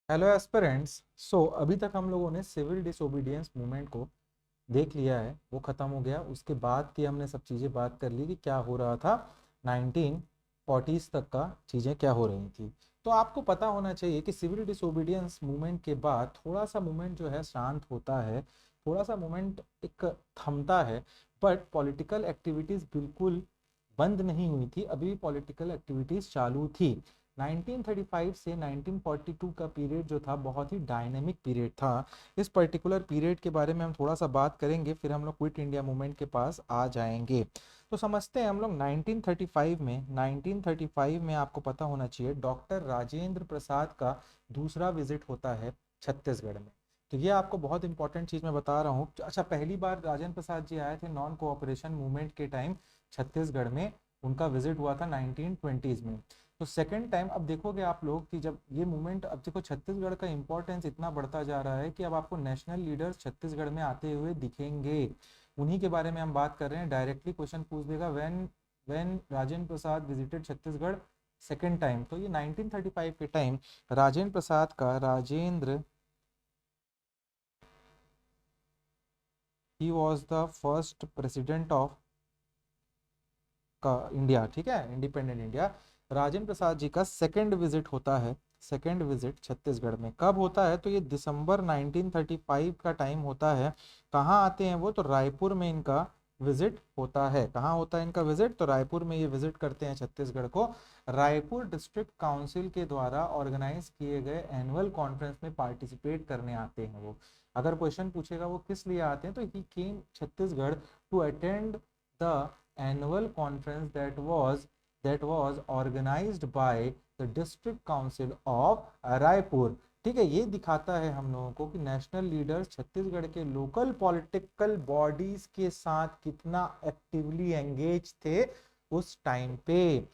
Hello aspirants. सो अभी तक हम लोगों ने सिविल डिसोबीडियंस मूवमेंट को देख लिया है, वो ख़त्म हो गया। उसके बाद की हमने सब चीज़ें बात कर ली कि क्या हो रहा था 1940s तक का, चीज़ें क्या हो रही थी। तो आपको पता होना चाहिए कि सिविल डिसोबीडियंस मूवमेंट के बाद थोड़ा सा मूवमेंट जो है शांत होता है, थोड़ा सा मूवमेंट एक थमता है। बट पॉलिटिकल एक्टिविटीज़ बिल्कुल बंद नहीं हुई थी, अभी भी पॉलिटिकल एक्टिविटीज़ चालू थी। 1935 से 1942 का पीरियड जो था बहुत ही डायनेमिक पीरियड था। इस पर्टिकुलर पीरियड के बारे में हम थोड़ा सा बात करेंगे, फिर हम लोग क्विट इंडिया मूवमेंट के पास आ जाएंगे। तो समझते हैं हम लोग 1935 में आपको पता होना चाहिए डॉक्टर राजेंद्र प्रसाद का दूसरा विजिट होता है छत्तीसगढ़ में। तो ये आपको बहुत इंपॉर्टेंट चीज़ मैं बता रहा हूँ। अच्छा, पहली बार राजेंद्र प्रसाद जी आए थे नॉन कोऑपरेशन मूवमेंट के टाइम छत्तीसगढ़ में, उनका विजिट हुआ था 1920s में। तो सेकेंड टाइम अब देखोगे आप लोग कि जब ये मूवमेंट, अब देखो छत्तीसगढ़ का इंपॉर्टेंस इतना बढ़ता जा रहा है कि अब आपको नेशनल लीडर्स छत्तीसगढ़ में आते हुए दिखेंगे। उन्हीं के बारे में हम बात कर रहे हैं। डायरेक्टली क्वेश्चन पूछ देगा when when Rajendra Prasad visited Chhattisgarh second time. तो ये 1935 के टाइम राजेंद्र प्रसाद का, Rajendra, he was the first president of का इंडिया, ठीक है, इंडिपेंडेंट इंडिया। राजेंद्र प्रसाद जी का सेकंड विजिट होता है, सेकंड विजिट छत्तीसगढ़ में कब होता है? तो ये दिसंबर 1935 का टाइम होता है। कहाँ आते हैं वो? तो रायपुर में इनका विजिट होता है। कहाँ होता है इनका विजिट? तो रायपुर में ये विजिट करते हैं छत्तीसगढ़ को। रायपुर डिस्ट्रिक्ट काउंसिल के द्वारा ऑर्गेनाइज किए गए एनुअल कॉन्फ्रेंस में पार्टिसिपेट करने आते हैं वो। अगर क्वेश्चन पूछेगा वो किस लिए आते हैं, तो he came Chhattisgarh to attend the annual conference that was organized by the district council of Raipur. ठीक है, ये दिखाता है हम लोगों को कि नेशनल लीडर्स छत्तीसगढ़ के लोकल पॉलिटिकल बॉडीज के साथ कितना एक्टिवली एंगेज थे उस टाइम पे।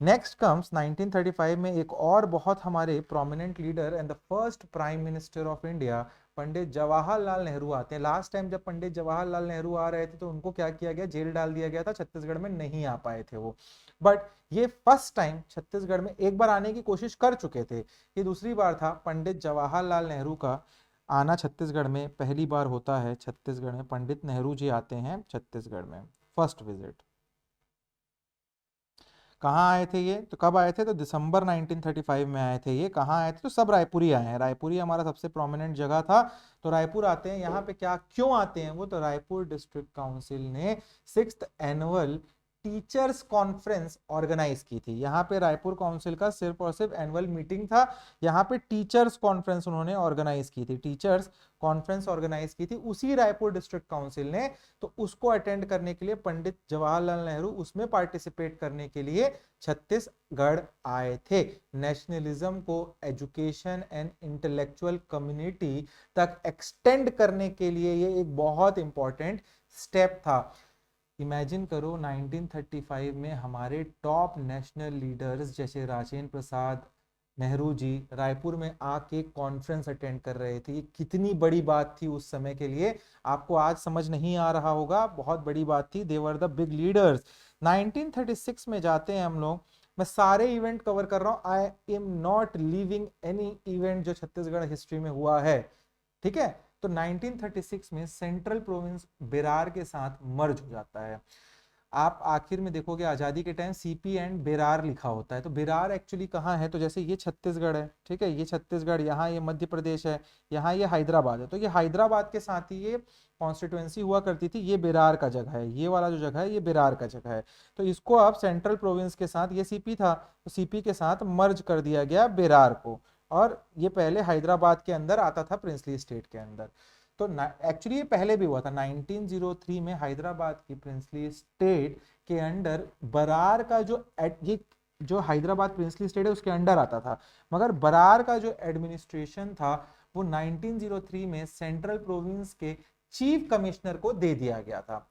नेक्स्ट कम्स 1935 में एक और बहुत हमारे prominent leader and the first prime minister of India, Pandit Jawaharlal Nehru आते हैं। लास्ट टाइम जब पंडित जवाहरलाल नेहरू आ रहे थे तो उनको क्या किया गया? जेल डाल दिया गया था, छत्तीसगढ़ में नहीं आ पाए थे वो। बट ये फर्स्ट टाइम छत्तीसगढ़ में, एक बार आने की कोशिश कर चुके थे, ये दूसरी बार था। पंडित जवाहरलाल नेहरू का आना छत्तीसगढ़ में पहली बार होता है। छत्तीसगढ़ में पंडित नेहरू जी आते हैं छत्तीसगढ़ में, फर्स्ट विजिट। कहाँ आए थे ये? तो कब आए थे? तो दिसंबर 1935 में आए थे ये। कहाँ आए थे? तो सब रायपुर ही आए हैं। रायपुर ही हमारा सबसे प्रोमिनेंट जगह था। तो रायपुर आते हैं। यहाँ पे क्या क्यों आते हैं वो? तो रायपुर डिस्ट्रिक्ट काउंसिल ने 6th annual teachers conference organise की थी। यहाँ पे रायपुर काउंसिल का सिर्फ और सिर्फ एनुअल मीटिंग था, यहाँ पे टीचर्स कॉन्फ्रेंस उन्होंने ऑर्गेनाइज की थी, टीचर्स कॉन्फ्रेंस ऑर्गेनाइज की थी उसी रायपुर डिस्ट्रिक्ट काउंसिल ने। तो उसको अटेंड करने के लिए पंडित जवाहरलाल नेहरू उसमें पार्टिसिपेट करने के लिए छत्तीसगढ़ आए थे। नेशनलिज्म को एजुकेशन एंड इंटेलेक्चुअल कम्युनिटी तक एक्सटेंड करने के लिए ये एक बहुत इंपॉर्टेंट स्टेप था। इमेजिन करो 1935 में हमारे टॉप नेशनल लीडर्स जैसे राजेंद्र प्रसाद नेहरू जी रायपुर में आके कॉन्फ्रेंस अटेंड कर रहे थे। ये कितनी बड़ी बात थी उस समय के लिए। आपको आज समझ नहीं आ रहा होगा, बहुत बड़ी बात थी। दे वर द बिग लीडर्स। 1936 में जाते हैं हम लोग। मैं सारे इवेंट कवर कर रहा हूं, I am not leaving any event जो छत्तीसगढ़ हिस्ट्री में हुआ है, ठीक है। तो 1936 में सेंट्रल प्रोविंस बेरार के साथ मर्ज हो जाता है। आप आखिर में देखोगे आजादी के टाइम सीपी एंड बेरार लिखा होता है। तो बेरार एक्चुअली कहाँ है? तो जैसे ये छत्तीसगढ़ है, ठीक है, ये छत्तीसगढ़, यहाँ ये मध्य प्रदेश है, यहाँ ये हैदराबाद है। तो ये हैदराबाद के साथ ही ये कॉन्स्टिट्युएंसी हुआ करती थी। ये बेरार का जगह है, ये वाला जो जगह है ये बेरार का जगह है। तो इसको आप सेंट्रल प्रोविंस के साथ, ये सीपी था तो सीपी के साथ मर्ज कर दिया गया बेरार को। और ये पहले हैदराबाद के अंदर आता था, प्रिंसली स्टेट के अंदर। तो एक्चुअली ये पहले भी हुआ था 1903 में। हैदराबाद की प्रिंसली स्टेट के अंडर बरार का ये जो हैदराबाद प्रिंसली स्टेट है उसके अंडर आता था, मगर बरार का जो एडमिनिस्ट्रेशन था वो 1903 में सेंट्रल प्रोविंस के चीफ कमिश्नर को दे दिया गया था।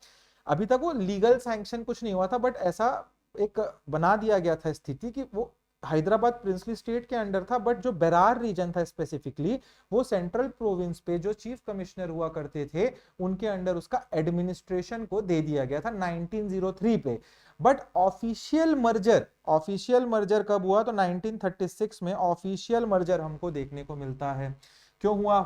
अभी तक वो लीगल सैंक्शन कुछ नहीं हुआ था, बट ऐसा एक बना दिया गया था स्थिति कि वो हैदराबाद प्रिंसली स्टेट के अंडर था, बट जो बेरार रीजन था स्पेसिफिकली वो सेंट्रल प्रोविंस पे जो चीफ कमिश्नर हुआ करते थे उनके अंडर उसका एडमिनिस्ट्रेशन को दे दिया गया था 1903 पे। बट ऑफिशियल मर्जर कब हुआ? तो 1936 में ऑफिशियल मर्जर हमको देखने को मिलता है। क्यों हुआ?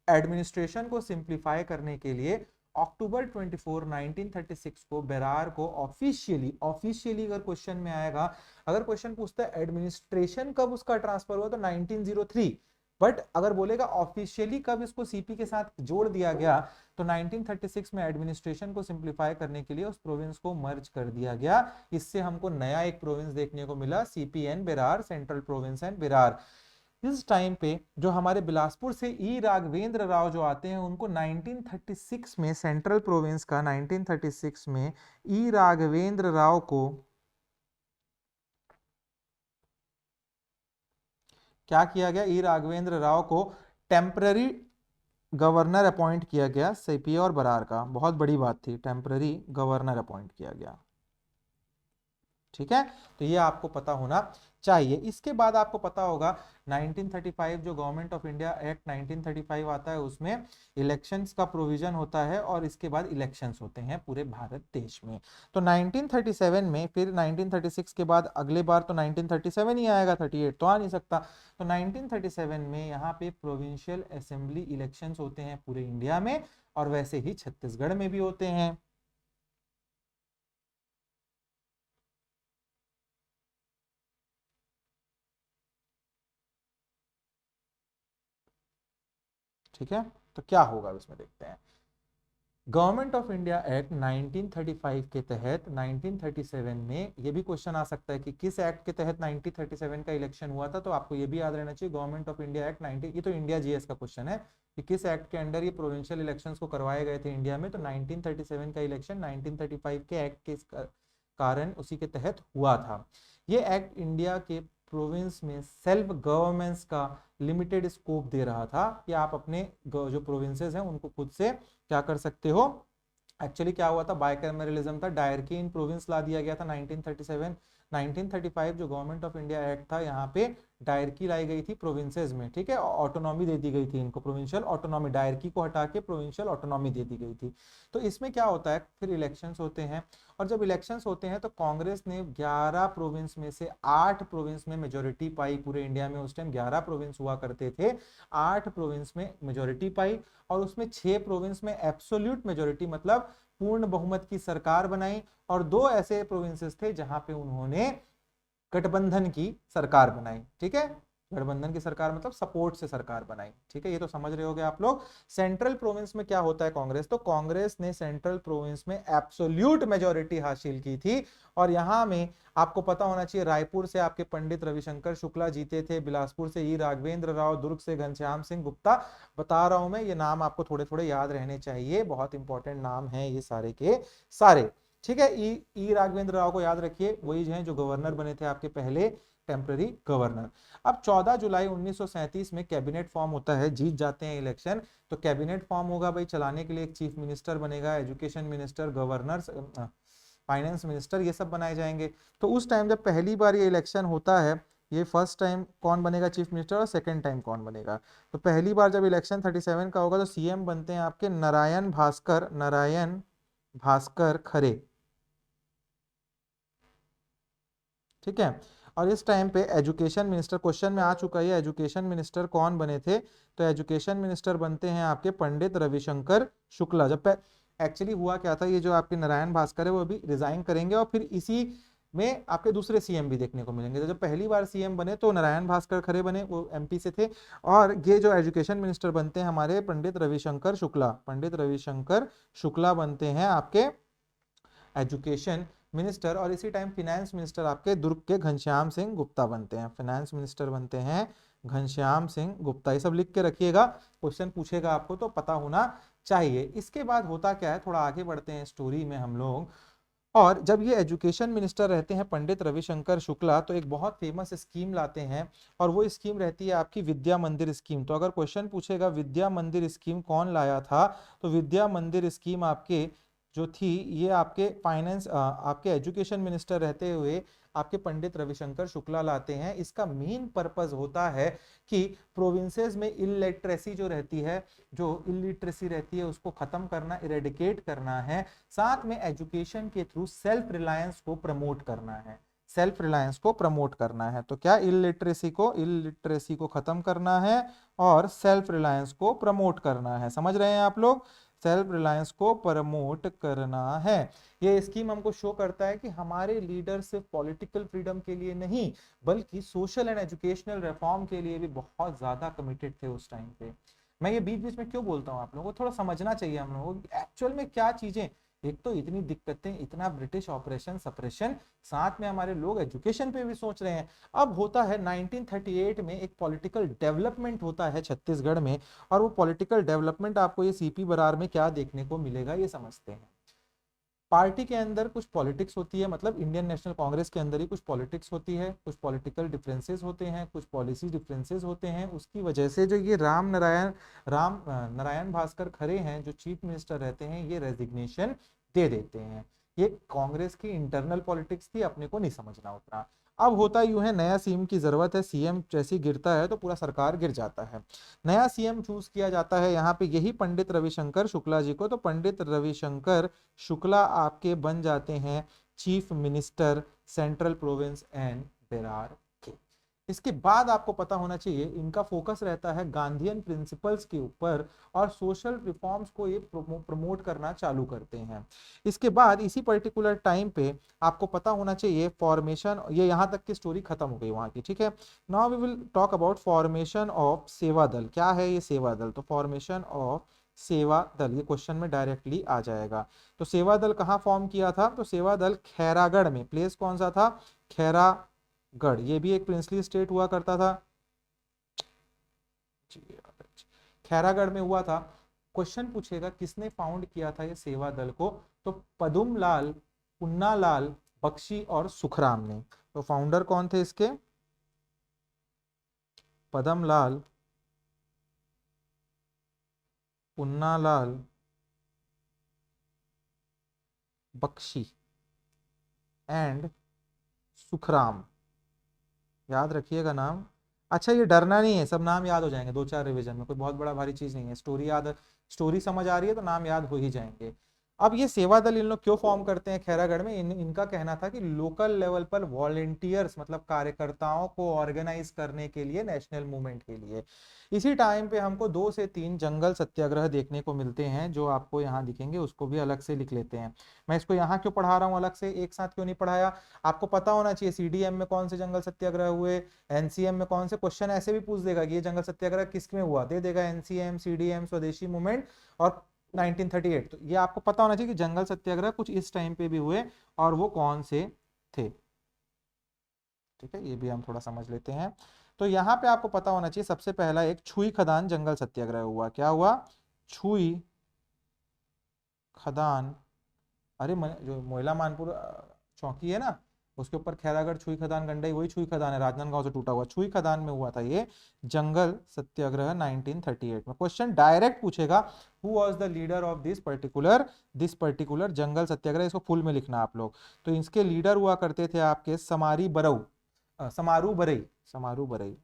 एडमिनिस्ट्रेशन को सिंप्लीफाई करने के लिए अक्टूबर 24 1936 को बेरार को ऑफिशियली अगर क्वेश्चन में आएगा, अगर क्वेश्चन पूछता है एडमिनिस्ट्रेशन कब उसका ट्रांसफर हुआ तो 1903, बट अगर बोलेगा ऑफिशियली कब इसको सीपी के साथ जोड़ दिया गया तो 1936 में एडमिनिस्ट्रेशन को सिंप्लीफाई करने के लिए उस प्रोविंस को मर्ज कर दिया गया। इससे हमको नया एक प्रोविंस देखने को मिला, CPN Berar, central province and Berar. इस टाइम पे जो हमारे बिलासपुर से ई राघवेंद्र राव जो आते हैं उनको 1936 में सेंट्रल प्रोविंस का 1936 में ई राघवेंद्र राव को क्या किया गया? ई राघवेंद्र राव को टेम्पररी गवर्नर अपॉइंट किया गया सीपी और बरार का। बहुत बड़ी बात थी, टेम्पररी गवर्नर अपॉइंट किया गया। ठीक है, तो ये आपको पता होना चाहिए। इसके बाद आपको पता होगा 1935 जो गवर्नमेंट ऑफ इंडिया एक्ट 1935 आता है उसमें इलेक्शंस का प्रोविजन होता है और इसके बाद इलेक्शंस होते हैं पूरे भारत देश में। तो 1937 में, फिर 1936 के बाद अगले बार तो 1937 ही आएगा, 38 तो आ नहीं सकता। तो 1937 में यहाँ पे प्रोविंशियल असेंबली इलेक्शंस होते हैं पूरे इंडिया में और वैसे ही छत्तीसगढ़ में भी होते हैं। ठीक है, तो क्या होगा इसमें देखते हैं। गवर्नमेंट ऑफ इंडिया एक्ट 1935 के तहत 1937 में, ये भी क्वेश्चन आ सकता है कि किस एक्ट के तहत 1937 का इलेक्शन हुआ था, तो आपको ये भी याद रहना चाहिए गवर्नमेंट ऑफ इंडिया एक्ट 19, ये तो इंडिया जीएस का क्वेश्चन है कि किस एक्ट के अंडर ये प्रोविंशियल इलेक्शंस को करवाए गए थे इंडिया में। तो 1937 का इलेक्शन 1935 के एक्ट के कारण उसी के तहत हुआ था। ये एक्ट इंडिया के प्रोविंस में सेल्फ गवर्नमेंट्स का लिमिटेड स्कोप दे रहा था कि आप अपने जो प्रोविंसेस हैं उनको खुद से क्या कर सकते हो। एक्चुअली क्या हुआ था, बाइकैमरलिज्म था, डायरकी इन प्रोविंस ला दिया गया था 1937। 1935 जो गवर्नमेंट ऑफ इंडिया एक्ट था यहाँ पे डायरकी लाई गई थी प्रोविंसेस में। ठीक है, ऑटोनॉमी दे दी गई थी इनको, प्रोविंशियल ऑटोनॉमी, डायरकी को हटा के प्रोविंशियल ऑटोनॉमी दे दी गई थी। तो इसमें क्या होता है, फिर इलेक्शंस होते हैं और जब इलेक्शंस होते हैं तो कांग्रेस ने 11 प्रोविंस में से 8 प्रोविंस में मेजोरिटी पाई। पूरे इंडिया में उस टाइम 11 प्रोविंस हुआ करते थे, 8 प्रोविंस में मेजोरिटी पाई और उसमें 6 प्रोविंस में एब्सोल्यूट मेजोरिटी मतलब पूर्ण बहुमत की सरकार बनाई और 2 ऐसे प्रोविंसेस थे जहां पे उन्होंने गठबंधन की सरकार बनाई। ठीक है, गठबंधन की सरकार मतलब सपोर्ट से सरकार बनाई। ठीक है, ये तो समझ रहे होगे आप लोग। सेंट्रल प्रोविंस में क्या होता है कांग्रेस, तो कांग्रेस ने सेंट्रल प्रोविंस में एब्सोल्यूट मेजोरिटी हासिल की थी और यहां में आपको पता होना चाहिए रायपुर से आपके पंडित रविशंकर शुक्ला जीते थे, बिलासपुर से ई राघवेंद्र राव, दुर्ग से घनश्याम सिंह गुप्ता। बता रहा हूं मैं, ये नाम आपको थोड़े थोड़े याद रहने चाहिए, बहुत इंपॉर्टेंट नाम है ये सारे के सारे। ठीक है, ई राघवेंद्र राव को याद रखिए, वही हैं जो गवर्नर बने थे आपके पहले टेम्पररी गवर्नर। अब 14 जुलाई 1937 में कैबिनेट फॉर्म होता है, जीत जाते हैं इलेक्शन तो कैबिनेट फॉर्म होगा भाई, चलाने के लिए एक चीफ मिनिस्टर बनेगा, education minister, governor, finance minister, ये सब बनाए जाएंगे। तो उस टाइम जब पहली बार ये इलेक्शन होता है, ये फर्स्ट टाइम कौन बनेगा चीफ मिनिस्टर और सेकंड टाइम कौन बनेगा, तो पहली बार जब इलेक्शन 37 का होगा तो सीएम बनते हैं आपके नारायण भास्कर खरे। ठीक है, और इस टाइम पे एजुकेशन मिनिस्टर, क्वेश्चन में आ चुका है एजुकेशन मिनिस्टर कौन बने थे, तो एजुकेशन मिनिस्टर बनते हैं आपके पंडित रविशंकर शुक्ला। जब एक्चुअली हुआ क्या था, ये जो आपके नारायण भास्कर है वो अभी रिजाइन करेंगे और फिर इसी में आपके दूसरे सीएम भी देखने को मिलेंगे। तो जब पहली बार सीएम बने तो नारायण भास्कर खरे बने, वो एमपी से थे, और ये जो एजुकेशन मिनिस्टर बनते हैं हमारे पंडित रविशंकर शुक्ला बनते हैं आपके एजुकेशन मिनिस्टर। और इसी टाइम फिनेंस मिनिस्टर आपके दुर्ग के घनश्याम सिंह गुप्ता बनते हैं, फाइनेंस मिनिस्टर बनते हैं घनश्याम सिंह गुप्ता। ये सब लिख के रखिएगा, क्वेश्चन पूछेगा आपको तो पता होना चाहिए। इसके बाद होता क्या है, थोड़ा आगे बढ़ते हैं स्टोरी में हम लोग। और जब ये एजुकेशन मिनिस्टर रहते हैं पंडित रविशंकर शुक्ला तो एक बहुत फेमस स्कीम लाते हैं और वो स्कीम रहती है आपकी विद्या मंदिर स्कीम। तो अगर क्वेश्चन पूछेगा विद्या मंदिर स्कीम कौन लाया था, तो विद्या मंदिर स्कीम आपके जो थी ये आपके फाइनेंस आपके एजुकेशन मिनिस्टर रहते हुए आपके पंडित रविशंकर शुक्ला लाते हैं। इसका मेन पर्पस होता है कि प्रोविंसेस में इलिटरेसी जो रहती है, जो इलिटरेसी रहती है उसको खत्म करना, इरेडिकेट करना है। साथ में एजुकेशन के थ्रू सेल्फ रिलायंस को प्रमोट करना है, सेल्फ रिलायंस को प्रमोट करना है। तो क्या इलिटरेसी को खत्म करना है और सेल्फ रिलायंस को प्रमोट करना है। समझ रहे हैं आप लोग, सेल्फ रिलायंस को प्रमोट करना है। ये स्कीम हमको शो करता है कि हमारे लीडर सिर्फ पॉलिटिकल फ्रीडम के लिए नहीं बल्कि सोशल एंड एजुकेशनल रिफॉर्म के लिए भी बहुत ज्यादा कमिटेड थे उस टाइम पे। मैं ये बीच बीच में क्यों बोलता हूँ, आप लोगों को थोड़ा समझना चाहिए हम लोगों को एक्चुअल में क्या चीजें। एक तो इतनी दिक्कतें, इतना ब्रिटिश ऑपरेशन सप्रेशन, साथ में हमारे लोग एजुकेशन पे भी सोच रहे हैं। अब होता है 1938 में एक पॉलिटिकल डेवलपमेंट होता है छत्तीसगढ़ में, और वो पॉलिटिकल डेवलपमेंट आपको ये सीपी बरार में क्या देखने को मिलेगा ये समझते हैं। पार्टी के अंदर कुछ पॉलिटिक्स होती है, मतलब इंडियन नेशनल कांग्रेस के अंदर ही कुछ पॉलिटिक्स होती है, कुछ पॉलिटिकल डिफरेंसेस होते हैं, कुछ पॉलिसी डिफरेंसेस होते हैं। उसकी वजह से जो ये राम नारायण भास्कर खरे हैं जो चीफ मिनिस्टर रहते हैं, ये रेजिग्नेशन दे देते हैं। ये कांग्रेस की इंटरनल पॉलिटिक्स थी, अपने को नहीं समझना उतना। अब होता यूं है, नया सीएम की जरूरत है, सीएम जैसे गिरता है तो पूरा सरकार गिर जाता है। नया सीएम चूज किया जाता है यहाँ पे यही पंडित रविशंकर शुक्ला जी को। तो पंडित रविशंकर शुक्ला आपके बन जाते हैं chief minister central province and Berar के। इसके बाद आपको पता होना चाहिए इनका फोकस रहता है गांधीयन प्रिंसिपल्स के ऊपर और सोशल रिफॉर्म्स को ये प्रमोट करना चालू करते हैं। इसके बाद इसी पर्टिकुलर टाइम पे आपको पता होना चाहिए फॉर्मेशन, ये यहां तक की स्टोरी खत्म हो गई वहां की, ठीक है। Now we will talk about formation of Seva Dal. क्या है ये सेवा दल? तो फॉर्मेशन ऑफ सेवा दल, ये क्वेश्चन में डायरेक्टली आ जाएगा। तो सेवा दल कहाँ फॉर्म किया था? तो सेवा दल खैरागढ़ में, प्लेस कौन सा था? खैरागढ़। ये भी एक प्रिंसली स्टेट हुआ करता था, खैरागढ़ में हुआ था। क्वेश्चन पूछेगा किसने फाउंड किया था ये सेवा दल को? तो पदुमलाल, पुन्नालाल बख्शी और सुखराम ने। तो फाउंडर कौन थे इसके? पदमलाल, पुन्नालाल बख्शी एंड सुखराम। याद रखिएगा नाम। अच्छा ये डरना नहीं है, सब नाम याद हो जाएंगे 2-4 रिवीजन में, कोई बहुत बड़ा भारी चीज नहीं है। स्टोरी याद, स्टोरी समझ आ रही है तो नाम याद हो ही जाएंगे। अब ये सेवा दल इन लोग क्यों फॉर्म करते हैं खैरागढ़ में? इनका कहना था कि लोकल लेवल पर वॉलेंटियर्स मतलब कार्यकर्ताओं को ऑर्गेनाइज करने के लिए, नेशनल मूवमेंट के लिए। इसी टाइम पे हमको 2 से 3 जंगल सत्याग्रह देखने को मिलते हैं जो आपको यहाँ दिखेंगे, उसको भी अलग से लिख लेते हैं। मैं इसको यहाँ क्यों पढ़ा रहा हूँ अलग से, एक साथ क्यों नहीं पढ़ाया? आपको पता होना चाहिए सीडीएम में कौन से जंगल सत्याग्रह हुए, एनसीएम में कौन से। क्वेश्चन ऐसे भी पूछ देगा कि ये जंगल सत्याग्रह किसमें हुआ, दे देगा एनसीएम, सीडीएम, स्वदेशी मूवमेंट और 1938। तो ये आपको पता होना चाहिए कि जंगल सत्याग्रह कुछ इस टाइम पे भी हुए और वो कौन से थे, ठीक है। ये भी हम थोड़ा समझ लेते हैं। तो यहाँ पे आपको पता होना चाहिए सबसे पहला एक छुई खदान जंगल सत्याग्रह हुआ। क्या हुआ? छुई खदान। अरे जो मोइला मानपुर चौकी है ना, उसके ऊपर खैरागढ़ छुई खदान गंडई, वही छुई खदान है, राजनांदगांव से टूटा हुआ छुई खदान में हुआ था ये जंगल सत्याग्रह 1938 में। क्वेश्चन डायरेक्ट पूछेगा who was the leader of this particular Jungle Satyagraha. इसको फुल में लिखना आप लोग। तो इसके लीडर हुआ करते थे आपके समारू बरई।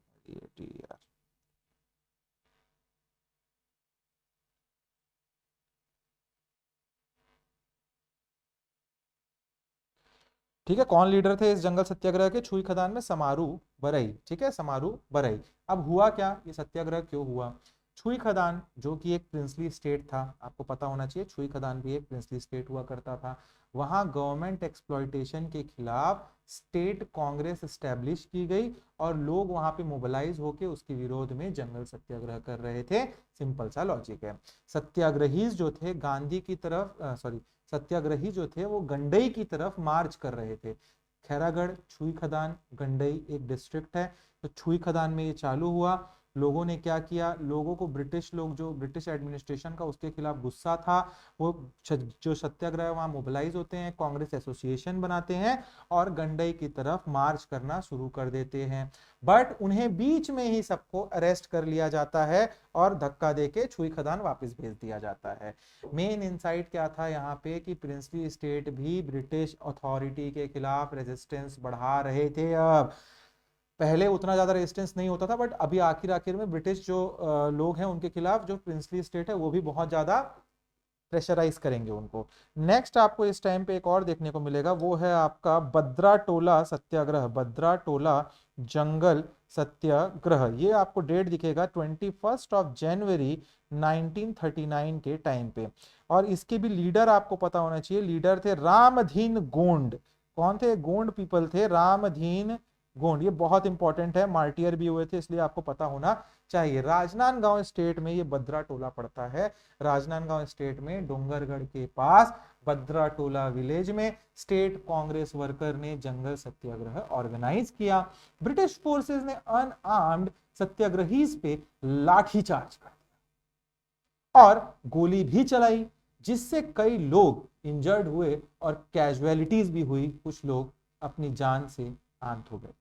ठीक है, कौन लीडर थे इस जंगल सत्याग्रह के? छुई खदान में समारू बरई, ठीक है, समारू बरई। अब हुआ क्या, ये सत्याग्रह क्यों हुआ? छुई खदान जो कि एक प्रिंसली स्टेट था, आपको पता होना चाहिए छुई खदान भी एक प्रिंसली स्टेट हुआ करता था। वहां गवर्नमेंट एक्सप्लॉयटेशन के खिलाफ स्टेट कांग्रेस स्टैब्लिश की गई और लोग वहां पे मोबिलाइज होके उसके विरोध में जंगल सत्याग्रह कर रहे थे। सिंपल सा लॉजिक है। सत्याग्रही जो थे गांधी की तरफ, सॉरी, सत्याग्रही जो थे वो गंडई की तरफ मार्च कर रहे थे। खैरागढ़, छुई खदान, गंडई एक डिस्ट्रिक्ट है, तो छुई खदान में ये चालू हुआ। लोगों ने क्या किया, लोगों को ब्रिटिश लोग, जो ब्रिटिश एडमिनिस्ट्रेशन का उसके खिलाफ गुस्सा था, वो जो सत्याग्रह वहां मोबिलाइज होते हैं, कांग्रेस एसोसिएशन बनाते हैं और गंडई की तरफ मार्च करना शुरू कर देते हैं। बट उन्हें बीच में ही सबको अरेस्ट कर लिया जाता है और धक्का देके छुई खदान वापस भेज दिया जाता है। मेन इंसाइट क्या था यहाँ पे कि प्रिंसली स्टेट भी ब्रिटिश अथॉरिटी के खिलाफ रेजिस्टेंस बढ़ा रहे थे। अब पहले उतना ज्यादा रेजिस्टेंस नहीं होता था, बट अभी आखिर आखिर में ब्रिटिश जो लोग हैं उनके खिलाफ जो प्रिंसली स्टेट है वो भी बहुत ज्यादा प्रेशराइज करेंगे उनको। नेक्स्ट आपको इस टाइम पे एक और देखने को मिलेगा, वो है आपका बद्रा टोला सत्याग्रह, बद्रा टोला जंगल सत्याग्रह। ये आपको डेट दिखेगा 21 जनवरी 1939 के टाइम पे। और इसके भी लीडर आपको पता होना चाहिए, लीडर थे रामधीन गोंड। कौन थे? गोंड पीपल थे, रामधीन गोंड। ये बहुत इंपॉर्टेंट है, मार्टियर भी हुए थे, इसलिए आपको पता होना चाहिए। राजनांदगांव स्टेट में ये बद्रा टोला पड़ता है। राजनांदगांव स्टेट में डोंगरगढ़ के पास बद्रा टोला विलेज में स्टेट कांग्रेस वर्कर ने जंगल सत्याग्रह ऑर्गेनाइज किया। ब्रिटिश फोर्सेस ने अनआर्म्ड सत्याग्रहीज पे लाठीचार्ज कर दिया और गोली भी चलाई, जिससे कई लोग इंजर्ड हुए और कैजुअलिटीज भी हुई, कुछ लोग अपनी जान से आंत हो गए।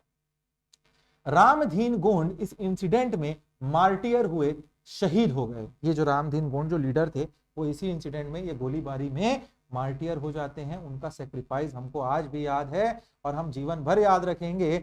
रामधीन गोंड इस इंसिडेंट में मार्टियर हुए, शहीद हो गए। ये जो रामधीन गोंड जो लीडर थे वो इसी इंसिडेंट में, ये गोलीबारी में मार्टियर हो जाते हैं। उनका सेक्रीफाइस हमको आज भी याद है और हम जीवन भर याद रखेंगे।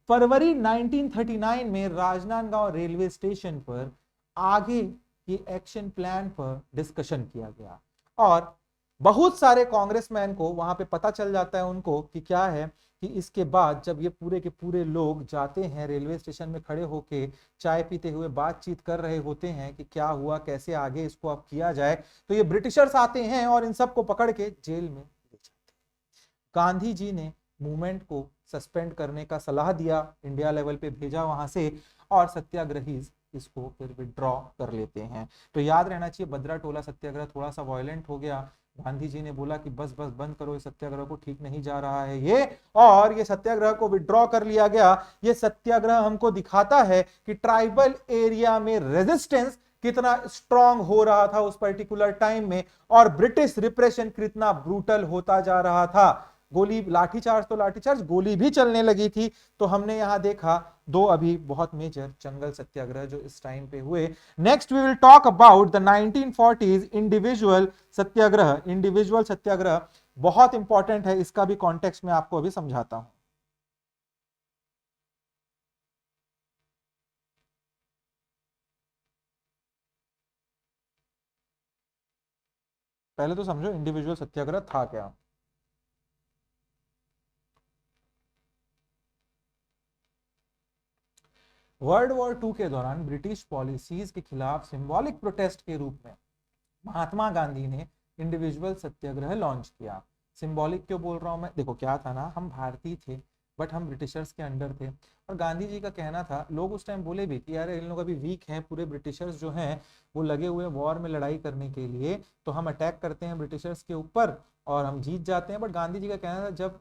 फरवरी 1939 में राजनांदगांव रेलवे स्टेशन पर आगे के एक्शन प्लान पर डिस्कशन किया गया और बहुत सारे कांग्रेसमैन को वहां पे पता चल जाता है उनको कि क्या है कि इसके बाद जब ये पूरे के पूरे लोग जाते हैं रेलवे स्टेशन में, खड़े होके चाय पीते हुए बातचीत कर रहे होते हैं कि क्या हुआ, कैसे आगे इसको अब किया जाए, तो ये ब्रिटिशर्स आते हैं और इन सबको पकड़ के जेल में ले जाते हैं। गांधी जी ने मूवमेंट को सस्पेंड करने का सलाह दिया, इंडिया लेवल पे भेजा वहां से, और सत्याग्रही इसको फिर विड्रॉ कर लेते हैं। तो याद रहना चाहिए, बद्रा टोला सत्याग्रह थोड़ा सा वायलेंट हो गया। गांधी जी ने बोला कि बस बस बंद करो इस सत्याग्रह को, ठीक नहीं जा रहा है ये, और ये सत्याग्रह को विड्रॉ कर लिया गया। ये सत्याग्रह हमको दिखाता है कि ट्राइबल एरिया में रेजिस्टेंस कितना स्ट्रांग हो रहा था उस पर्टिकुलर टाइम में, और ब्रिटिश रिप्रेशन कितना ब्रूटल होता जा रहा था। गोली, लाठीचार्ज तो लाठीचार्ज, गोली भी चलने लगी थी। तो हमने यहां देखा दो अभी बहुत मेजर जंगल सत्याग्रह जो इस टाइम पे हुए। Next we will talk about the 1940s individual Satyagraha. Individual Satyagraha बहुत इंपॉर्टेंट है, इसका भी कॉन्टेक्स्ट में आपको अभी समझाता हूं। पहले तो समझो इंडिविजुअल सत्याग्रह था क्या। वर्ल्ड वॉर 2 के दौरान ब्रिटिश पॉलिसीज के खिलाफ सिंबॉलिक प्रोटेस्ट के रूप में महात्मा गांधी ने इंडिविजुअल सत्याग्रह लॉन्च किया। सिंबॉलिक क्यों बोल रहा हूं मैं? देखो क्या था ना, हम भारतीय थे बट हम ब्रिटिशर्स के अंडर थे, और गांधी जी का कहना था, लोग उस टाइम बोले भी कि यार इन लोग अभी वीक हैं, पूरे ब्रिटिशर्स जो हैं वो लगे हुए वॉर में लड़ाई करने के लिए, तो हम अटैक करते हैं ब्रिटिशर्स के ऊपर और हम जीत जाते हैं। बट गांधी जी का कहना था, जब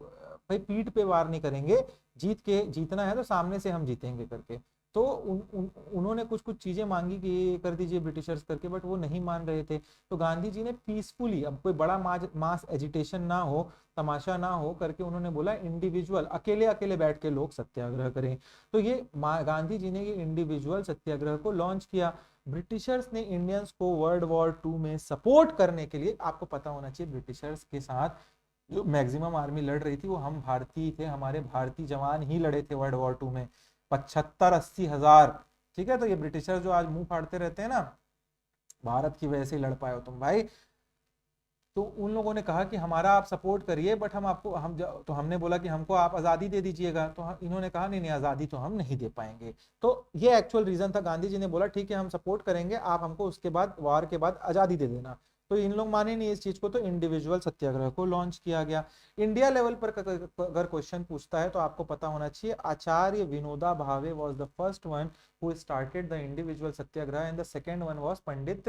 भाई पीठ पे वार नहीं करेंगे, जीतना है तो सामने से हम जीतेंगे करके। तो उन्होंने कुछ कुछ चीजें मांगी कि ये कर दीजिए ब्रिटिशर्स करके, बट वो नहीं मान रहे थे। तो गांधी जी ने पीसफुली, अब कोई बड़ा मास एजिटेशन ना हो, तमाशा ना हो करके, उन्होंने बोला इंडिविजुअल, अकेले अकेले बैठ के लोग सत्याग्रह करें। तो ये गांधी जी ने ये इंडिविजुअल सत्याग्रह को लॉन्च किया। ब्रिटिशर्स ने इंडियंस को वर्ल्ड वॉर 2 में सपोर्ट करने के लिए, आपको पता होना चाहिए ब्रिटिशर्स के साथ जो मैक्सिमम आर्मी लड़ रही थी वो हम भारतीय थे, हमारे भारतीय जवान ही लड़े थे वर्ल्ड वॉर 2 में, 75-80 हजार। ठीक है, तो ये ब्रिटिशर जो आज मुंह फाड़ते रहते हैं ना, भारत की वजह से लड़ पाए हो तुम भाई, तो उन लोगों ने कहा कि हमारा आप सपोर्ट करिए, बट हम आपको तो हमने बोला कि हमको आप आज़ादी दे दीजिएगा। तो इन्होंने कहा नहीं नहीं, आज़ादी तो हम नहीं दे पाएंगे। तो ये एक्चुअल रीजन था। गांधी जी ने बोला ठीक है हम सपोर्ट करेंगे, आप हमको उसके बाद वार के बाद आज़ादी दे देना। तो इन लोग माने नहीं इस चीज को, तो इंडिविजुअल सत्याग्रह को लॉन्च किया गया। इंडिया लेवल पर अगर क्वेश्चन पूछता है तो आपको पता होना चाहिए, Acharya Vinoba Bhave was the first one who started the individual Satyagraha and the second one was Pandit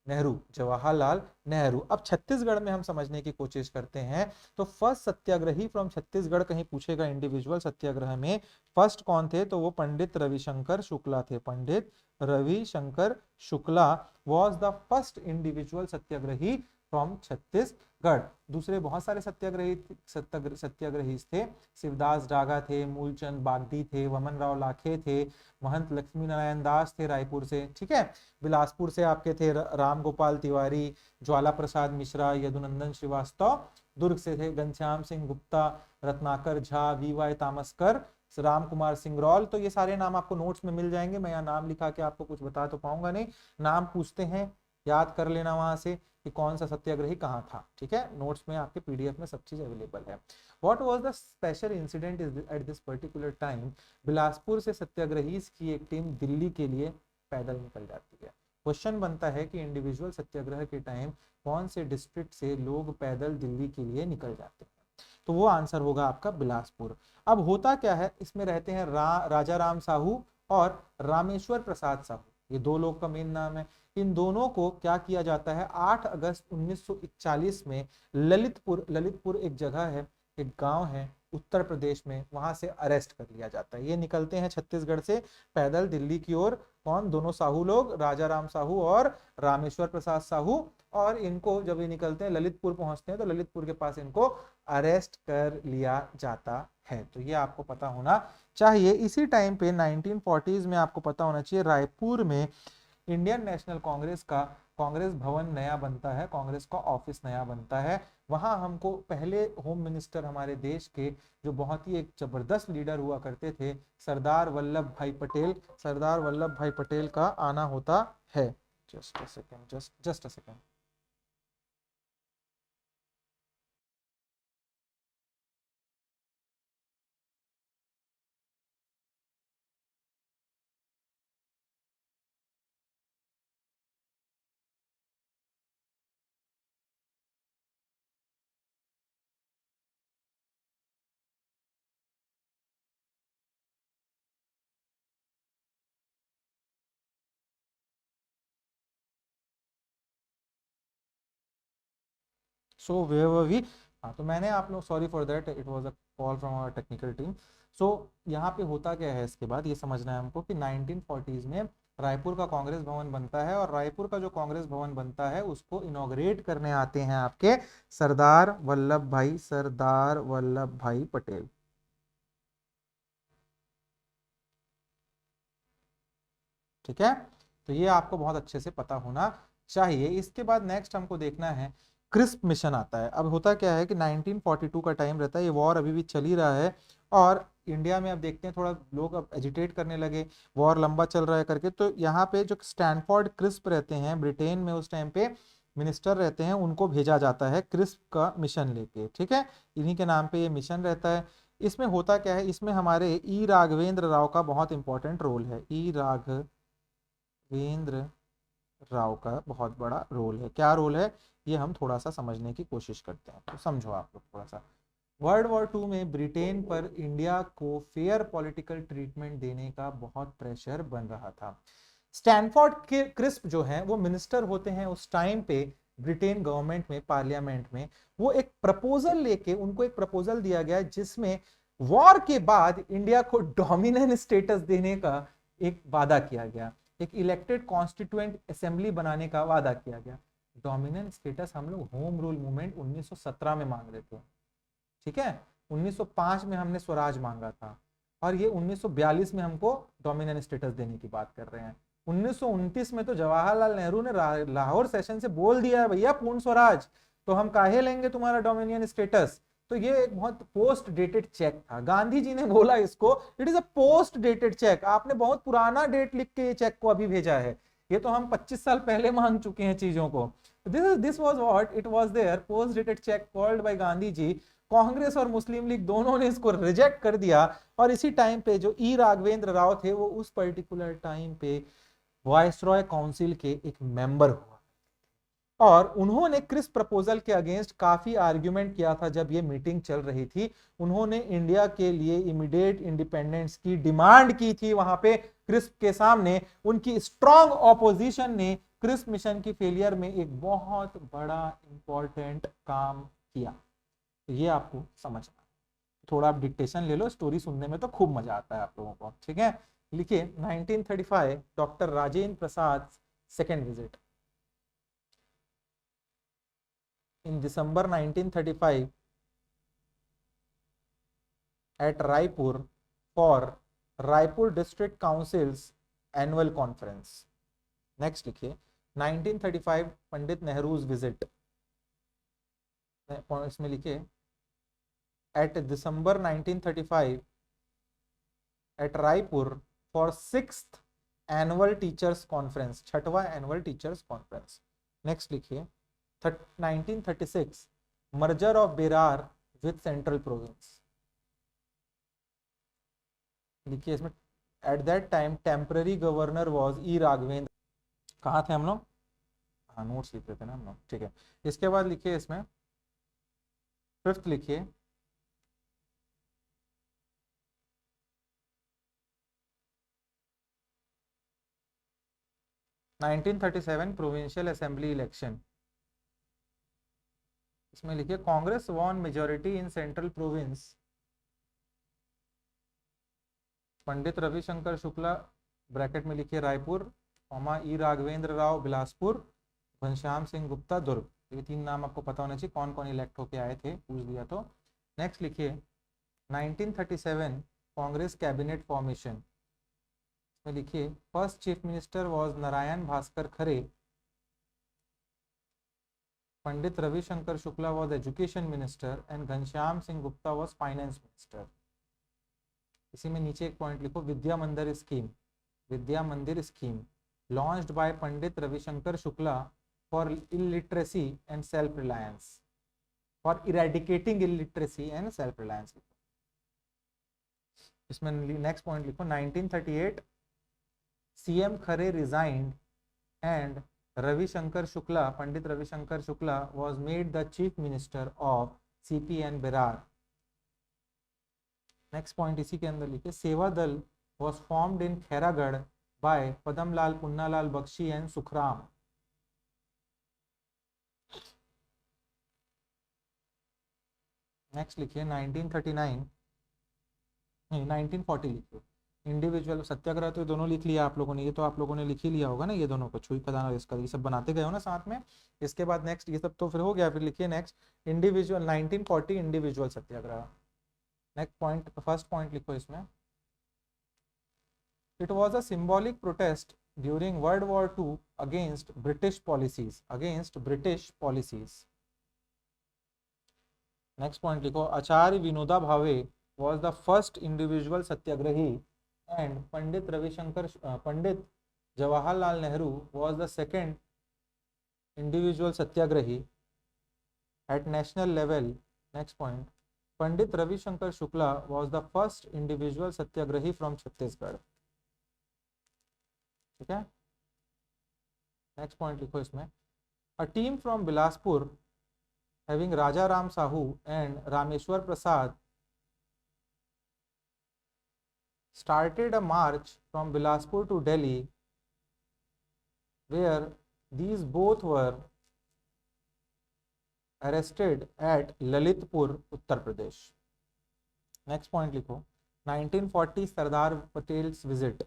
Nehru, Jawaharlal Nehru. अब छत्तीसगढ़ में हम समझने की कोशिश करते हैं, तो फर्स्ट सत्याग्रही फ्रॉम छत्तीसगढ़ कहीं पूछेगा इंडिविजुअल सत्याग्रह में, फर्स्ट कौन थे, तो वो पंडित रविशंकर शुक्ला थे। Pandit Ravishankar Shukla was the first individual satyagrahi from Chhattisgarh. दूसरे बहुत सारे सत्याग्रही थे, शिवदास डागा थे, मूलचंद बागदी थे, वमन राव लाखे थे, महंत लक्ष्मी नारायण दास थे रायपुर से, ठीक है। बिलासपुर से आपके थे राम गोपाल तिवारी, ज्वाला प्रसाद मिश्रा, यदुनंदन श्रीवास्तव। दुर्ग से थे घनश्याम सिंह गुप्ता, रत्नाकर झा, वी.वाई. तामसकर, राम कुमार सिंगरौल। तो ये सारे नाम आपको नोट्स में मिल जाएंगे, मैं यहाँ नाम लिखा के आपको कुछ बता तो पाऊंगा नहीं, नाम पूछते हैं, याद कर लेना वहां से कि कौन सा सत्याग्रही कहाँ था, ठीक है। नोट्स में आपके पीडीएफ में सब चीज अवेलेबल है। What was the special incident at this particular time? Bilaspur से सत्याग्रही की एक टीम दिल्ली के लिए पैदल निकल जाती है। क्वेश्चन बनता है कि इंडिविजुअल सत्याग्रह के टाइम कौन से डिस्ट्रिक्ट से लोग पैदल दिल्ली के लिए निकल जाते हैं, तो वो आंसर होगा आपका बिलासपुर। अब होता क्या है, इसमें रहते हैं राजा राम साहू और रामेश्वर प्रसाद साहू, ये दो लोग का मेन नाम है। इन दोनों को क्या किया जाता है, 8 अगस्त 1941 में ललितपुर एक जगह है, एक गांव है उत्तर प्रदेश में, वहां से अरेस्ट कर लिया जाता है। ये निकलते हैं छत्तीसगढ़ से पैदल दिल्ली की ओर, कौन, दोनों साहू लोग, राजा राम साहू और रामेश्वर प्रसाद साहू। और इनको जब ये निकलते हैं ललितपुर पहुंचते हैं, तो ललितपुर के पास इनको अरेस्ट कर लिया जाता है। तो ये आपको पता होना चाहिए। इसी टाइम पे 1940s में आपको पता होना चाहिए, रायपुर में इंडियन नेशनल कांग्रेस का कांग्रेस भवन नया बनता है, कांग्रेस का ऑफिस नया बनता है। वहां हमको पहले होम मिनिस्टर हमारे देश के, जो बहुत ही एक जबरदस्त लीडर हुआ करते थे, सरदार वल्लभ भाई पटेल, सरदार वल्लभ भाई पटेल का आना होता है। Just a second, just a second. So where were we, हाँ, तो मैंने आप लोग, sorry for that, it was a call from our technical team. So यहाँ पे होता क्या है, इसके बाद ये समझना है हमको कि 1940s में रायपुर का कांग्रेस भवन बनता है, और रायपुर का जो कांग्रेस भवन बनता है उसको इनॉग्रेट करने आते हैं आपके सरदार वल्लभ भाई पटेल। ठीक है, तो ये आपको बहुत अच्छे से पता होना चाहिए। इसके बाद नेक्स्ट हमको देखना है, क्रिस्प मिशन आता है। अब होता क्या है कि 1942 का टाइम रहता है, ये वॉर अभी भी चल ही रहा है, और इंडिया में अब देखते हैं थोड़ा लोग अब एजिटेट करने लगे, वॉर लंबा चल रहा है करके। तो यहाँ पे जो स्टैनफोर्ड क्रिस्प रहते हैं, ब्रिटेन में उस टाइम पे मिनिस्टर रहते हैं, उनको भेजा जाता है क्रिस्प का मिशन लेके, ठीक है। इन्हीं के नाम पे ये मिशन रहता है। इसमें होता क्या है, इसमें हमारे ई राघवेंद्र राव का बहुत इंपॉर्टेंट रोल है, ई राघवेंद्र राव का बहुत बड़ा रोल है। क्या रोल है, ये हम थोड़ा सा समझने की कोशिश करते हैं, तो समझो आप लोग थोड़ा सा। वर्ल्ड वॉर 2 में ब्रिटेन पर इंडिया को फेयर पॉलिटिकल ट्रीटमेंट देने का बहुत प्रेशर बन रहा था। स्टैनफोर्ड के क्रिस्प जो है वो मिनिस्टर होते हैं उस टाइम पे ब्रिटेन गवर्नमेंट में, पार्लियामेंट में। वो एक प्रपोजल लेके, उनको एक प्रपोजल दिया गया जिसमें वॉर के बाद इंडिया को डोमिनेंट स्टेटस देने का एक वादा किया गया, एक इलेक्टेड कॉन्स्टिट्यूएंट असेंबली बनाने का वादा किया गया। डोमिनेंट स्टेटस हम लोग होम रूल मूवमेंट 1917 में मांग रहे थे, ठीक है। 1905 में हमने स्वराज मांगा था, और ये 1942 में हमको डोमिनेंट स्टेटस देने की बात कर रहे हैं। 1929 में तो जवाहरलाल नेहरू ने लाहौर सेशन से बोल दिया है, भैया पूर्ण स्वराज, तो हम काहे लेंगे तुम्हारा डोमिनियन स्टेटस। तो ये एक बहुत पोस्ट डेटेड चेक था, गांधी जी ने बोला इसको, it is a post dated check, आपने बहुत पुराना डेट लिख के ये चेक को अभी भेजा है, ये तो हम 25 साल पहले मांग चुके हैं चीजों को। This was what it was there, post dated cheque called by Gandhi ji. Congress और मुस्लिम लीग दोनों ने इसको रिजेक्ट कर दिया, और इसी टाइम पे जो ई राघवेंद्र राव थे वो उस पर्टिकुलर टाइम पे वायसरॉय काउंसिल के एक मेंबर हुआ, और उन्होंने क्रिस्प प्रपोजल के अगेंस्ट काफी आर्ग्यूमेंट किया था। जब ये मीटिंग चल रही थी, उन्होंने इंडिया के लिए इमीडिएट इंडिपेंडेंस की डिमांड की थी वहां पे क्रिस्प के सामने। उनकी स्ट्रॉन्ग ऑपोजिशन ने क्रिस्प मिशन की फेलियर में एक बहुत बड़ा इंपॉर्टेंट काम किया। तो ये आपको समझना, थोड़ा आप डिक्टेशन ले लो, स्टोरी सुनने में तो खूब मजा आता है आप लोगों को, ठीक है। लिखिए 1935 doctor Rajendra Prasad second visit. In December 1935 at Raipur for Raipur District Council's annual conference. Next लिखिए 1935 पंडित नेहरूज विजिट। इसमें लिखिए at December 1935 at Raipur for 6th annual teachers conference, छठवां एनुअल टीचर्स कॉन्फ्रेंस। नेक्स्ट लिखिए 1936 merger of Berar with Central Province. लिखिए इसमें at that time temporary governor was E Raghavendra. कहाँ थे हम लोग? हाँ नोट्स लिख रहे थे ना हम लोग, ठीक है। इसके बाद लिखिए इसमें फिफ्थ लिखिए 1937 प्रोविंशियल असेंबली इलेक्शन। इसमें लिखिए Congress won majority in central province. Pandit Ravishankar Shukla bracket में लिखिए रायपुर, ई राघवेंद्र राव बिलासपुर, घनश्याम सिंह गुप्ता दुर्ग। ये तीन नाम आपको पता होना चाहिए कौन कौन इलेक्ट होके आए थे, पूछ दिया तो। नेक्स्ट लिखिए 1937 कांग्रेस कैबिनेट फॉर्मेशन में लिखिए first chief minister was Narayan Bhaskar Khare, Pandit Ravishankar Shukla was education minister and Ghanshyam Singh Gupta was finance minister. इसी में नीचे एक पॉइंट लिखो विद्या Mandir scheme, Vidya Mandir scheme launched by Pandit Ravishankar Shukla for illiteracy and self reliance, for eradicating illiteracy and self reliance. इसमें next point लिखो 1938 CM Khare resigned and Ravishankar Shukla, Pandit Ravishankar Shukla was made the chief minister of CP and Berar. Next point इसी के अंदर लिखिए Seva Dal was formed in Khairagarh by Padumlal Punnalal Bakshi and Sukhram. Next लिखिए 1939 नहीं 1940 लिखिए individual सत्याग्रह। तो दोनों लिख लिया आप लोगों ने, ये तो आप लोगों ने लिख ही लिया होगा ना, ये दोनों को छुई खदान और इसका ये सब बनाते गए हो ना साथ में। इसके बाद नेक्स्ट ये सब तो फिर हो गया, फिर लिखिए नेक्स्ट इंडिविजुअल 1940 इंडिविजुअल सत्याग्रह। नेक्स्ट पॉइंट फर्स्ट पॉइंट लिखो इसमें it was a symbolic protest during world war II against British policies, against British policies. Next point लिखो आचार्य विनोदा भावे was the first individual Satyagrahi and Pandit Jawaharlal Nehru was the second individual Satyagrahi at national level। next point Pandit Ravishankar Shukla was the first individual Satyagrahi from Chhattisgarh, ठीक है। Next point लिखो इसमें a team from Bilaspur having Raja Ram Sahu and Rameshwar Prasad started a march from Bilaspur to Delhi where these both were arrested at Lalitpur, Uttar Pradesh। Next point लिखो 1940 सरदार Patels visit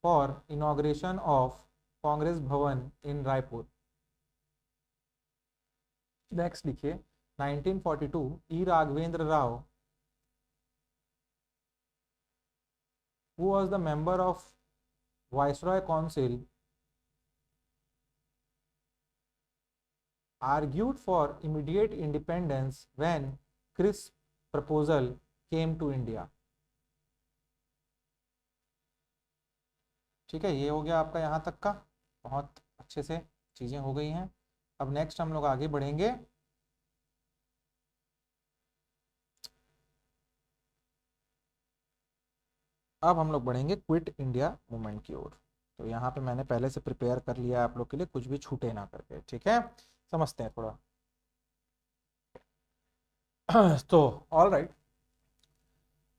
for inauguration of Congress Bhavan in Raipur। Next लिखिए 1942 ई Raghavendra Rao who was the member of Viceroy Council argued for immediate independence when crisp proposal came to India। ठीक है, ये हो गया आपका यहाँ तक का, बहुत अच्छे से चीजें हो गई हैं। अब नेक्स्ट हम लोग आगे बढ़ेंगे अब हम लोग बढ़ेंगे क्विट इंडिया मूवमेंट की ओर। तो यहाँ पे मैंने पहले से प्रिपेयर कर लिया आप लोग के लिए, कुछ भी छूटे ना करके, ठीक है। समझते हैं थोड़ा तो all right